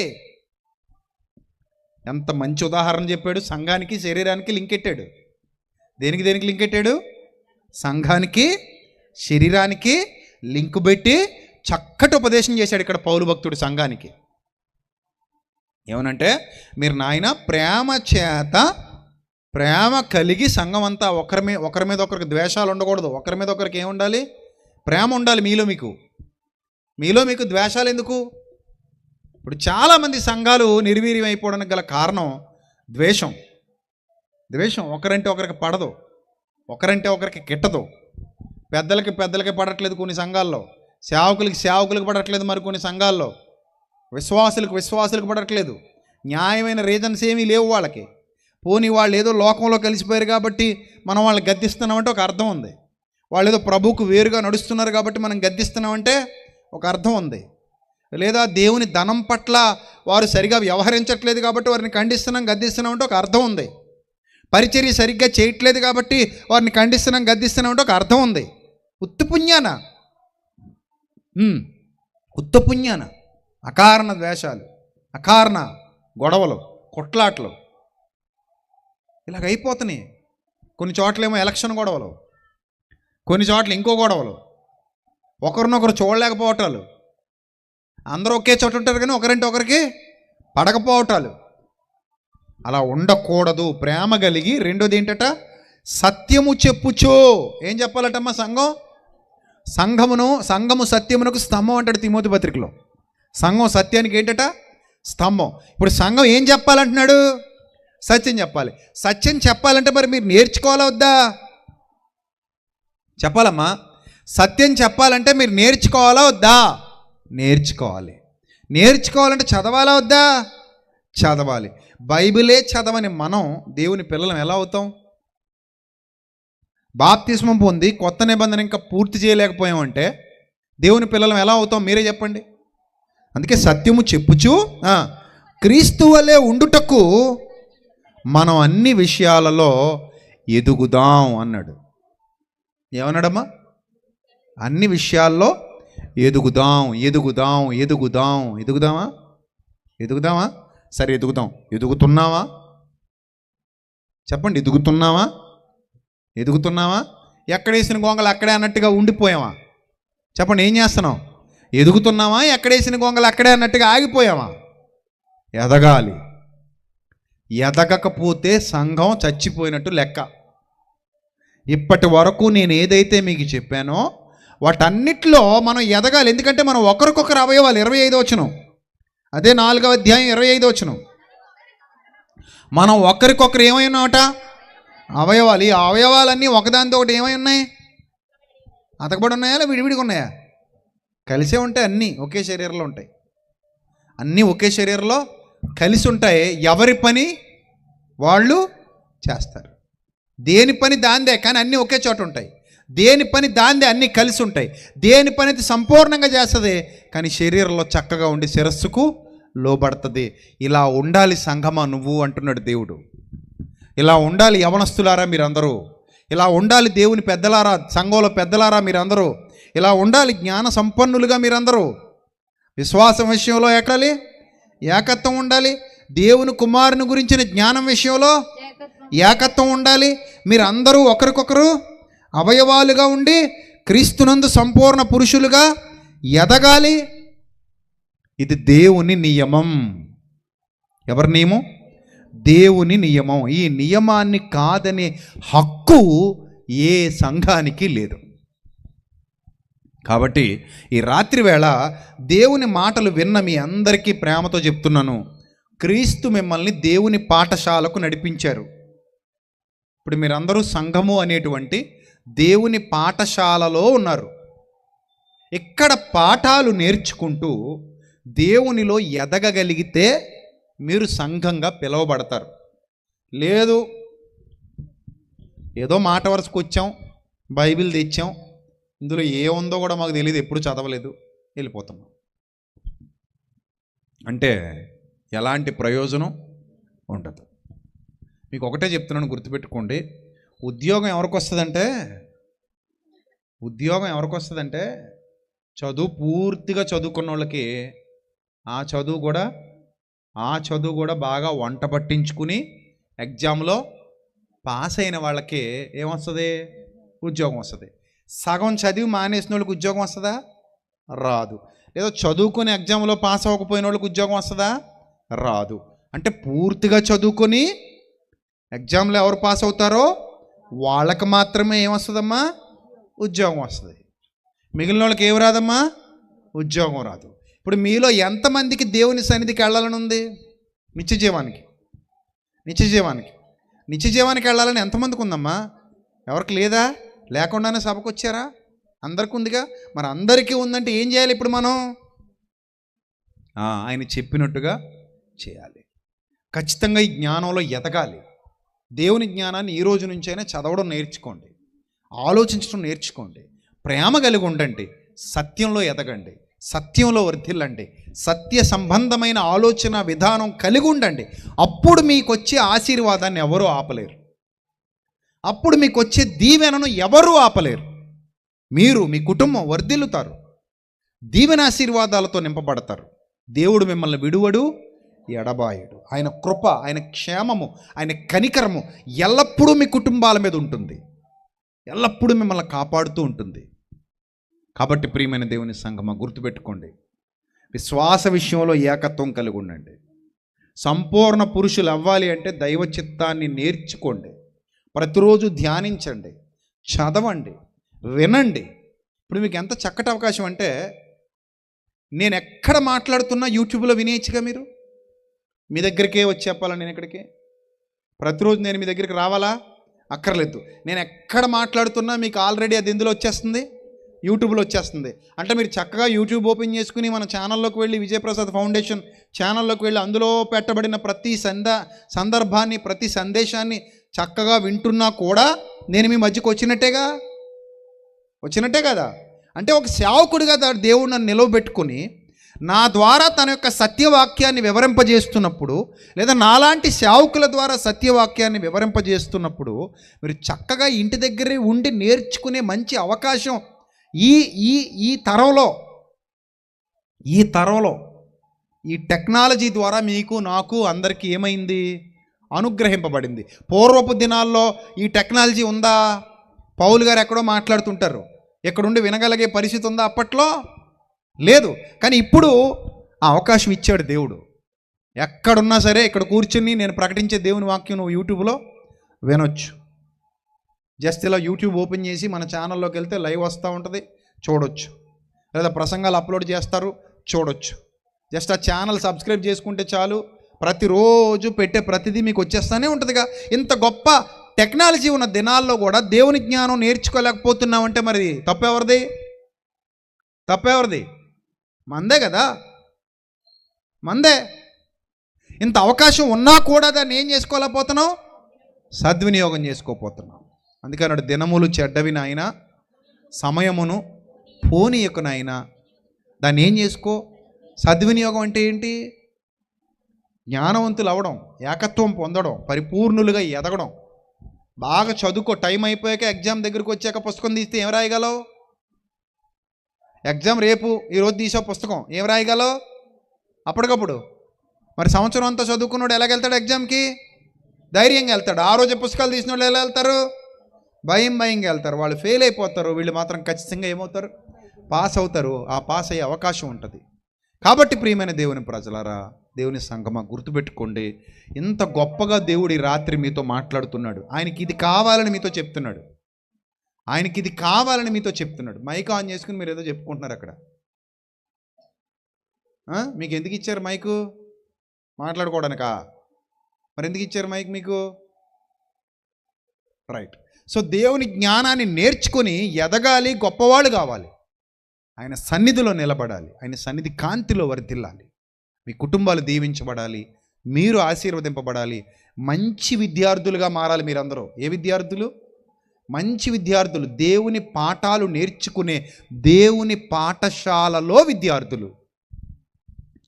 ఎంత మంచి ఉదాహరణ చెప్పాడు. సంఘానికి శరీరానికి లింక్ పెట్టాడు. దేనికి లింక్ పెట్టాడు? సంఘానికి శరీరానికి లింక్ పెట్టి చక్కటి ఉపదేశం చేశాడు ఇక్కడ పౌలు భక్తుడు సంఘానికి. ఏమనంటే, మీరు నాయన ప్రేమ కలిగి సంఘం అంతా ఒకరి మీద ఒకరికి ద్వేషాలు ఉండకూడదు. ఒకరి మీద ఒకరికి ఏముండాలి? ప్రేమ ఉండాలి. మీలో మీకు ద్వేషాలు ఎందుకు? ఇప్పుడు చాలామంది సంఘాలు నిర్వీర్యం అయిపోవడానికి గల కారణం ద్వేషం. ఒకరంటే ఒకరికి పడదు, ఒకరంటే ఒకరికి గిట్టదు. పెద్దలకి పడట్లేదు కొన్ని సంఘాల్లో, సేవకులకి పడట్లేదు మరి కొన్ని సంఘాల్లో, విశ్వాసులకు పడట్లేదు. న్యాయమైన రీజన్స్ ఏమీ లేవు వాళ్ళకి. పోనీ వాళ్ళు ఏదో లోకంలో కలిసిపోయారు కాబట్టి మనం వాళ్ళని గద్దిస్తున్నామంటే ఒక అర్థం ఉంది. వాళ్ళు ఏదో ప్రభువుకు వేరుగా నడుస్తున్నారు కాబట్టి మనం గద్దిస్తున్నామంటే ఒక అర్థం ఉంది. లేదా దేవుని ధనం పట్ల వారు సరిగా వ్యవహరించట్లేదు కాబట్టి వారిని గద్దిస్తున్నామంటే ఒక అర్థం ఉంది. పరిచర్య సరిగ్గా చేయట్లేదు కాబట్టి వారిని గద్దిస్తున్నామంటే ఒక అర్థం ఉంది. ఉత్తపుణ్యాన అకారణ ద్వేషాలు, అకారణ గొడవలు, కొట్లాట్లు ఇలాగ అయిపోతున్నాయి. కొన్ని చోట్లేమో ఎలక్షన్ గొడవలు, కొన్ని చోట్ల ఇంకో గొడవలు, ఒకరినొకరు చూడలేకపోవటాలు. అందరూ ఒకే చోట ఉంటారు కానీ ఒకరంటే ఒకరికి పడకపోవటాలు. అలా ఉండకూడదు. ప్రేమ కలిగి. రెండోది ఏంటట? సత్యము చెప్పుచో. ఏం చెప్పాలటమ్మా? సంఘము సత్యమునకు స్తంభం అంటాడు తిమోతి పత్రికలో. సంఘం సత్యానికి ఏంటట? స్తంభం. ఇప్పుడు సంఘం ఏం చెప్పాలంటున్నాడు? సత్యం చెప్పాలి. సత్యం చెప్పాలంటే మరి మీరు నేర్చుకోవాలా వద్దా? చెప్పాలమ్మా. సత్యం చెప్పాలంటే మీరు నేర్చుకోవాలా వద్దా? నేర్చుకోవాలి. నేర్చుకోవాలంటే చదవాలా వద్దా? చదవాలి. బైబిలే చదవని మనం దేవుని పిల్లలం ఎలా అవుతాం? బాప్తిస్మం పొంది కొత్త నిబంధన ఇంకా పూర్తి చేయలేకపోయామంటే దేవుని పిల్లలం ఎలా అవుతాం? మీరే చెప్పండి. అందుకే సత్యము చెప్పుచు క్రీస్తు వలె ఉండుటకు మనం అన్ని విషయాలలో ఎదుగుదాం అన్నాడు. ఏమన్నాడమ్మా? అన్ని విషయాల్లో ఎదుగుదాం. ఎదుగుదాం. ఎదుగుదాం. ఎదుగుదామా? ఎదుగుదామా? సరే ఎదుగుదాం. ఎదుగుతున్నావా? చెప్పండి. ఎదుగుతున్నావా? ఎదుగుతున్నావా? ఎక్కడేసిన గొంగలు అక్కడే అన్నట్టుగా ఉండిపోయావా? చెప్పండి. ఏం చేస్తున్నావు? ఎదుగుతున్నావా? ఎక్కడేసిన గొంగలు అక్కడే అన్నట్టుగా ఆగిపోయావా? ఎదగాలి. ఎదగకపోతే సంఘం చచ్చిపోయినట్టు లెక్క. ఇప్పటి వరకు నేను ఏదైతే మీకు చెప్పానో వాటన్నిటిలో మనం ఎదగాలి. ఎందుకంటే మనం ఒకరికొకరు అవయవాలు. 25వ వచనం, అదే 4వ అధ్యాయం 25వ వచనం. మనం ఒకరికొకరు ఏమై ఉన్నామట? అవయవాలు. ఈ అవయవాలన్నీ ఒకదానితో ఒకటి ఏమై ఉన్నాయి? అతకబడి ఉన్నాయా లేదా విడివిడిగా ఉన్నాయా? కలిసే ఉంటాయి. అన్నీ ఒకే శరీరంలో ఉంటాయి. అన్నీ ఒకే శరీరంలో కలిసి ఉంటాయి. ఎవరి పని వాళ్ళు చేస్తారు. దేని పని దాందే, కానీ అన్నీ ఒకే చోట ఉంటాయి. దేని పని దాందే, అన్నీ కలిసి ఉంటాయి. దేని పని అయితే సంపూర్ణంగా చేస్తుంది, కానీ శరీరంలో చక్కగా ఉండి శిరస్సుకు లోబడుతుంది. ఇలా ఉండాలి సంఘమా నువ్వు అంటున్నాడు దేవుడు. ఇలా ఉండాలి యవనస్తులారా మీరందరూ. ఇలా ఉండాలి దేవుని పెద్దలారా, సంఘంలో పెద్దలారా మీరందరూ. ఇలా ఉండాలి జ్ఞాన సంపన్నులుగా మీరందరూ. విశ్వాసం విషయంలో ఎక్కాలి, ఏకత్వం ఉండాలి. దేవుని కుమారుని గురించిన జ్ఞానం విషయంలో ఏకత్వం ఉండాలి. మీరందరూ ఒకరికొకరు అవయవాలుగా ఉండి క్రీస్తునందు సంపూర్ణ పురుషులుగా ఎదగాలి. ఇది దేవుని నియమం. ఎవరి నియమం? దేవుని నియమం. ఈ నియమాన్ని కాదనే హక్కు ఏ సంఘానికి లేదు. కాబట్టి ఈ రాత్రి వేళ దేవుని మాటలు విన్న మీ అందరికీ ప్రేమతో చెప్తున్నాను, క్రీస్తు మిమ్మల్ని దేవుని పాఠశాలకు నడిపించారు. ఇప్పుడు మీరందరూ సంఘము అనేటువంటి దేవుని పాఠశాలలో ఉన్నారు. ఇక్కడ పాఠాలు నేర్చుకుంటూ దేవునిలో ఎదగగలిగితే మీరు సంఘంగా పిలువబడతారు. లేదు ఏదో మాట వరుసకు వచ్చాం, బైబిల్ తెచ్చాం, ఇందులో ఏముందో కూడా మాకు తెలియదు, ఎప్పుడు చదవలేదు, వెళ్ళిపోతున్నాం అంటే ఎలాంటి ప్రయోజనం ఉండదు. మీకు ఒకటే చెప్తున్నాను, గుర్తుపెట్టుకోండి. ఉద్యోగం ఎవరికి వస్తుందంటే చదువు పూర్తిగా చదువుకున్న వాళ్ళకి ఆ చదువు కూడా బాగా వంట పట్టించుకుని ఎగ్జామ్లో పాస్ అయిన వాళ్ళకి ఏమొస్తుంది? ఉద్యోగం వస్తుంది. సగం చదివి మానేసిన వాళ్ళకి ఉద్యోగం వస్తుందా? రాదు. లేదా చదువుకొని ఎగ్జామ్లో పాస్ అవ్వకపోయిన వాళ్ళకి ఉద్యోగం వస్తుందా? రాదు. అంటే పూర్తిగా చదువుకొని ఎగ్జామ్లో ఎవరు పాస్ అవుతారో వాళ్ళకి మాత్రమే ఏమొస్తుందమ్మా? ఉద్యోగం వస్తుంది. మిగిలిన వాళ్ళకి ఏమి రాదమ్మా? ఉద్యోగం రాదు. ఇప్పుడు మీలో ఎంతమందికి దేవుని సన్నిధికి వెళ్ళాలని ఉంది? నిత్య జీవానికి వెళ్ళాలని ఎంతమందికి ఉందమ్మా? ఎవరికి లేదా? లేకుండానే సభకు వచ్చారా? అందరికీ ఉందిగా. మరి అందరికీ ఉందంటే ఏం చేయాలి ఇప్పుడు మనం? ఆయన చెప్పినట్టుగా చేయాలి. ఖచ్చితంగా ఈ జ్ఞానంలో ఎదగాలి. దేవుని జ్ఞానాన్ని ఈ రోజు నుంచైనా చదవడం నేర్చుకోండి, ఆలోచించడం నేర్చుకోండి, ప్రేమ కలిగి ఉండండి, సత్యంలో ఎదగండి, సత్యంలో వర్ధిల్లండి, సత్య సంబంధమైన ఆలోచన విధానం కలిగి ఉండండి. అప్పుడు మీకు వచ్చే ఆశీర్వాదాన్ని ఎవరూ ఆపలేరు. అప్పుడు మీకు వచ్చే దీవెనను ఎవరూ ఆపలేరు. మీరు, మీ కుటుంబం వర్ధిల్లుతారు, దీవెన ఆశీర్వాదాలతో నింపబడతారు. దేవుడు మిమ్మల్ని విడువడు, ఎడబాయడు. ఆయన కృప, ఆయన క్షేమము, ఆయన కనికరము ఎల్లప్పుడూ మీ కుటుంబాల మీద ఉంటుంది, ఎల్లప్పుడూ మిమ్మల్ని కాపాడుతూ ఉంటుంది. కాబట్టి ప్రియమైన దేవుని సంఘమా, గుర్తుపెట్టుకోండి, విశ్వాస విషయంలో ఏకత్వం కలిగి ఉండండి. సంపూర్ణ పురుషులు అవ్వాలి అంటే దైవ చిత్తాన్ని నేర్చుకోండి, ప్రతిరోజు ధ్యానించండి, చదవండి, వినండి. ఇప్పుడు మీకు ఎంత చక్కటి అవకాశం అంటే నేను ఎక్కడ మాట్లాడుతున్నా యూట్యూబ్లో వినేయచ్చుగా మీరు. మీ దగ్గరికే వచ్చి చెప్పాలా నేను ఎక్కడికే? ప్రతిరోజు నేను మీ దగ్గరికి రావాలా? అక్కర్లేదు. నేను ఎక్కడ మాట్లాడుతున్నా మీకు ఆల్రెడీ అది ఎందులో వచ్చేస్తుంది, యూట్యూబ్లో వచ్చేస్తుంది. అంటే మీరు చక్కగా యూట్యూబ్ ఓపెన్ చేసుకుని మన ఛానల్లోకి వెళ్ళి, విజయప్రసాద్ ఫౌండేషన్ ఛానల్లోకి వెళ్ళి అందులో పెట్టబడిన ప్రతి సందర్భాన్ని, ప్రతి సందేశాన్ని చక్కగా వింటున్నా కూడా నేను మీ మధ్యకు వచ్చినట్టే కదా. అంటే ఒక సేవకుడిగా దేవుడు నన్ను నిలవబెట్టుకుని నా ద్వారా తన యొక్క సత్యవాక్యాన్ని వివరింపజేస్తున్నప్పుడు, లేదా నాలాంటి సేవకుల ద్వారా సత్యవాక్యాన్ని వివరింపజేస్తున్నప్పుడు మీరు చక్కగా ఇంటి దగ్గరే ఉండి నేర్చుకునే మంచి అవకాశం ఈ తరంలో ఈ టెక్నాలజీ ద్వారా మీకు, నాకు, అందరికీ ఏమైంది? అనుగ్రహింపబడింది. పూర్వపు దినాల్లో ఈ టెక్నాలజీ ఉందా? పౌలు గారు ఎక్కడో మాట్లాడుతుంటారు, ఎక్కడుండి వినగలిగే పరిస్థితి ఉందా? అప్పట్లో లేదు. కానీ ఇప్పుడు ఆ అవకాశం ఇచ్చాడు దేవుడు. ఎక్కడున్నా సరే ఇక్కడ కూర్చుని నేను ప్రకటించే దేవుని వాక్యం నువ్వు యూట్యూబ్లో వినొచ్చు. జస్ట్ ఇలా యూట్యూబ్ ఓపెన్ చేసి మన ఛానల్లోకి వెళ్తే లైవ్ వస్తూ ఉంటుంది, చూడొచ్చు. లేదా ప్రసంగాలు అప్లోడ్ చేస్తారు, చూడొచ్చు. జస్ట్ ఆ ఛానల్ సబ్స్క్రైబ్ చేసుకుంటే చాలు, ప్రతిరోజు పెట్టే ప్రతిదీ మీకు వచ్చేస్తూనే ఉంటుందిగా. ఇంత గొప్ప టెక్నాలజీ ఉన్న దినాల్లో కూడా దేవుని జ్ఞానం నేర్చుకోలేకపోతున్నామంటే మరి తప్పెవరిది? మందే కదా, మందే. ఇంత అవకాశం ఉన్నా కూడా దాన్ని ఏం చేసుకోలేకపోతున్నాం? సద్వినియోగం చేసుకోపోతున్నాం. అందుకన్నాడు, దినములు చెడ్డవి నాయన, సమయమును పోనీయకు నాయన. దాన్ని ఏం చేసుకో? సద్వినియోగం అంటే ఏంటి? జ్ఞానవంతులు అవ్వడం, ఏకత్వం పొందడం, పరిపూర్ణులుగా ఎదగడం. బాగా చదువుకో. టైం అయిపోయాక ఎగ్జామ్ దగ్గరికి వచ్చాక పుస్తకం తీస్తే ఏం రాయగలవు? ఎగ్జామ్ రేపు, ఈరోజు తీసావు పుస్తకం, ఏం రాయగలవు అప్పటికప్పుడు? మరి సంవత్సరం అంతా చదువుకున్నాడు ఎలాగెళ్తాడు ఎగ్జామ్కి? ధైర్యంగా వెళ్తాడు. ఆ రోజు పుస్తకాలు తీసిన వాళ్ళు ఎలా వెళ్తారు? భయంగా వెళ్తారు. వాళ్ళు ఫెయిల్ అయిపోతారు. వీళ్ళు మాత్రం ఖచ్చితంగా ఏమవుతారు? పాస్ అవుతారు. ఆ పాస్ అయ్యే అవకాశం ఉంటుంది. కాబట్టి ప్రియమైన దేవుని ప్రజలారా, దేవుని సంగమా, గుర్తుపెట్టుకోండి, ఇంత గొప్పగా దేవుడు ఈ రాత్రి మీతో మాట్లాడుతున్నాడు. ఆయనకి ఇది కావాలని మీతో చెప్తున్నాడు. మైక్ ఆన్ చేసుకుని మీరు ఏదో చెప్పుకుంటున్నారు అక్కడ. మీకు ఎందుకు ఇచ్చారు మైకు? మాట్లాడుకోవడానికా? మరి ఎందుకు ఇచ్చారు మైక్ మీకు? రైట్. సో దేవుని జ్ఞానాన్ని నేర్చుకొని ఎదగాలి, గొప్పవాళ్ళు కావాలి, ఆయన సన్నిధిలో నిలబడాలి, ఆయన సన్నిధి కాంతిలో వర్ధిల్లాలి, మీ కుటుంబాలు దీవించబడాలి, మీరు ఆశీర్వదింపబడాలి, మంచి విద్యార్థులుగా మారాలి మీరందరూ. ఏ విద్యార్థులు? మంచి విద్యార్థులు, దేవుని పాఠాలు నేర్చుకునే దేవుని పాఠశాలలో విద్యార్థులు.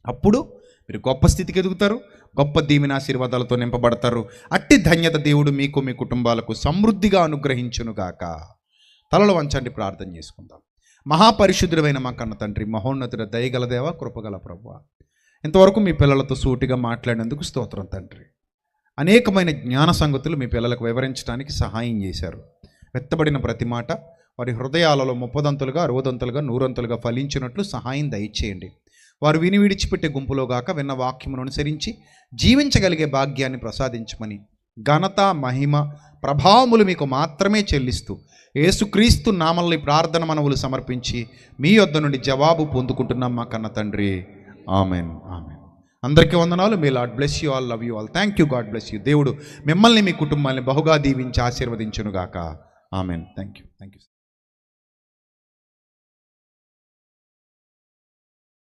అప్పుడు మీరు గొప్ప స్థితికి ఎదుగుతారు, గొప్ప దీవెన ఆశీర్వాదాలతో నింపబడతారు. అట్టి ధన్యత దేవుడు మీకు, మీ కుటుంబాలకు సమృద్ధిగా అనుగ్రహించునుగాక. తలలు వంచండి, ప్రార్థన చేసుకుందాం. మహాపరిశుద్ధుడైన మా కన్న తండ్రి, మహోన్నతుడ, దయగల దేవ, కృపగల ప్రభువా, ఇంతవరకు మీ పిల్లలతో సూటిగా మాట్లాడినందుకు స్తోత్రం తండ్రి. అనేకమైన జ్ఞాన సంగతులు మీ పిల్లలకు వివరించడానికి సహాయం చేశారు. వెత్తబడిన ప్రతి మాట వారి హృదయాలలో 30 60 100 ఫలించినట్లు సహాయం దయచేయండి. వారు విని విడిచిపెట్టే గుంపులో గాక విన్న వాక్యమును అనుసరించి జీవించగలిగే భాగ్యాన్ని ప్రసాదించమని ఘనత, మహిమ, ప్రభావములు మీకు మాత్రమే చెల్లిస్తూ యేసుక్రీస్తు నామములో ప్రార్థన మనవులు సమర్పించి మీ యొద్ద నుండి జవాబు పొందుకుంటున్నాం మా కన్న తండ్రి. Amen, amen. అందరికీ వందనాలు. May Lord bless you all, love you all. Thank you, God bless you. దేవుడు మిమ్మల్ని, మీ కుటుంబాన్ని బహుగా దీవించి ఆశీర్వదించునుగాక. ఆమెన్. Thank you.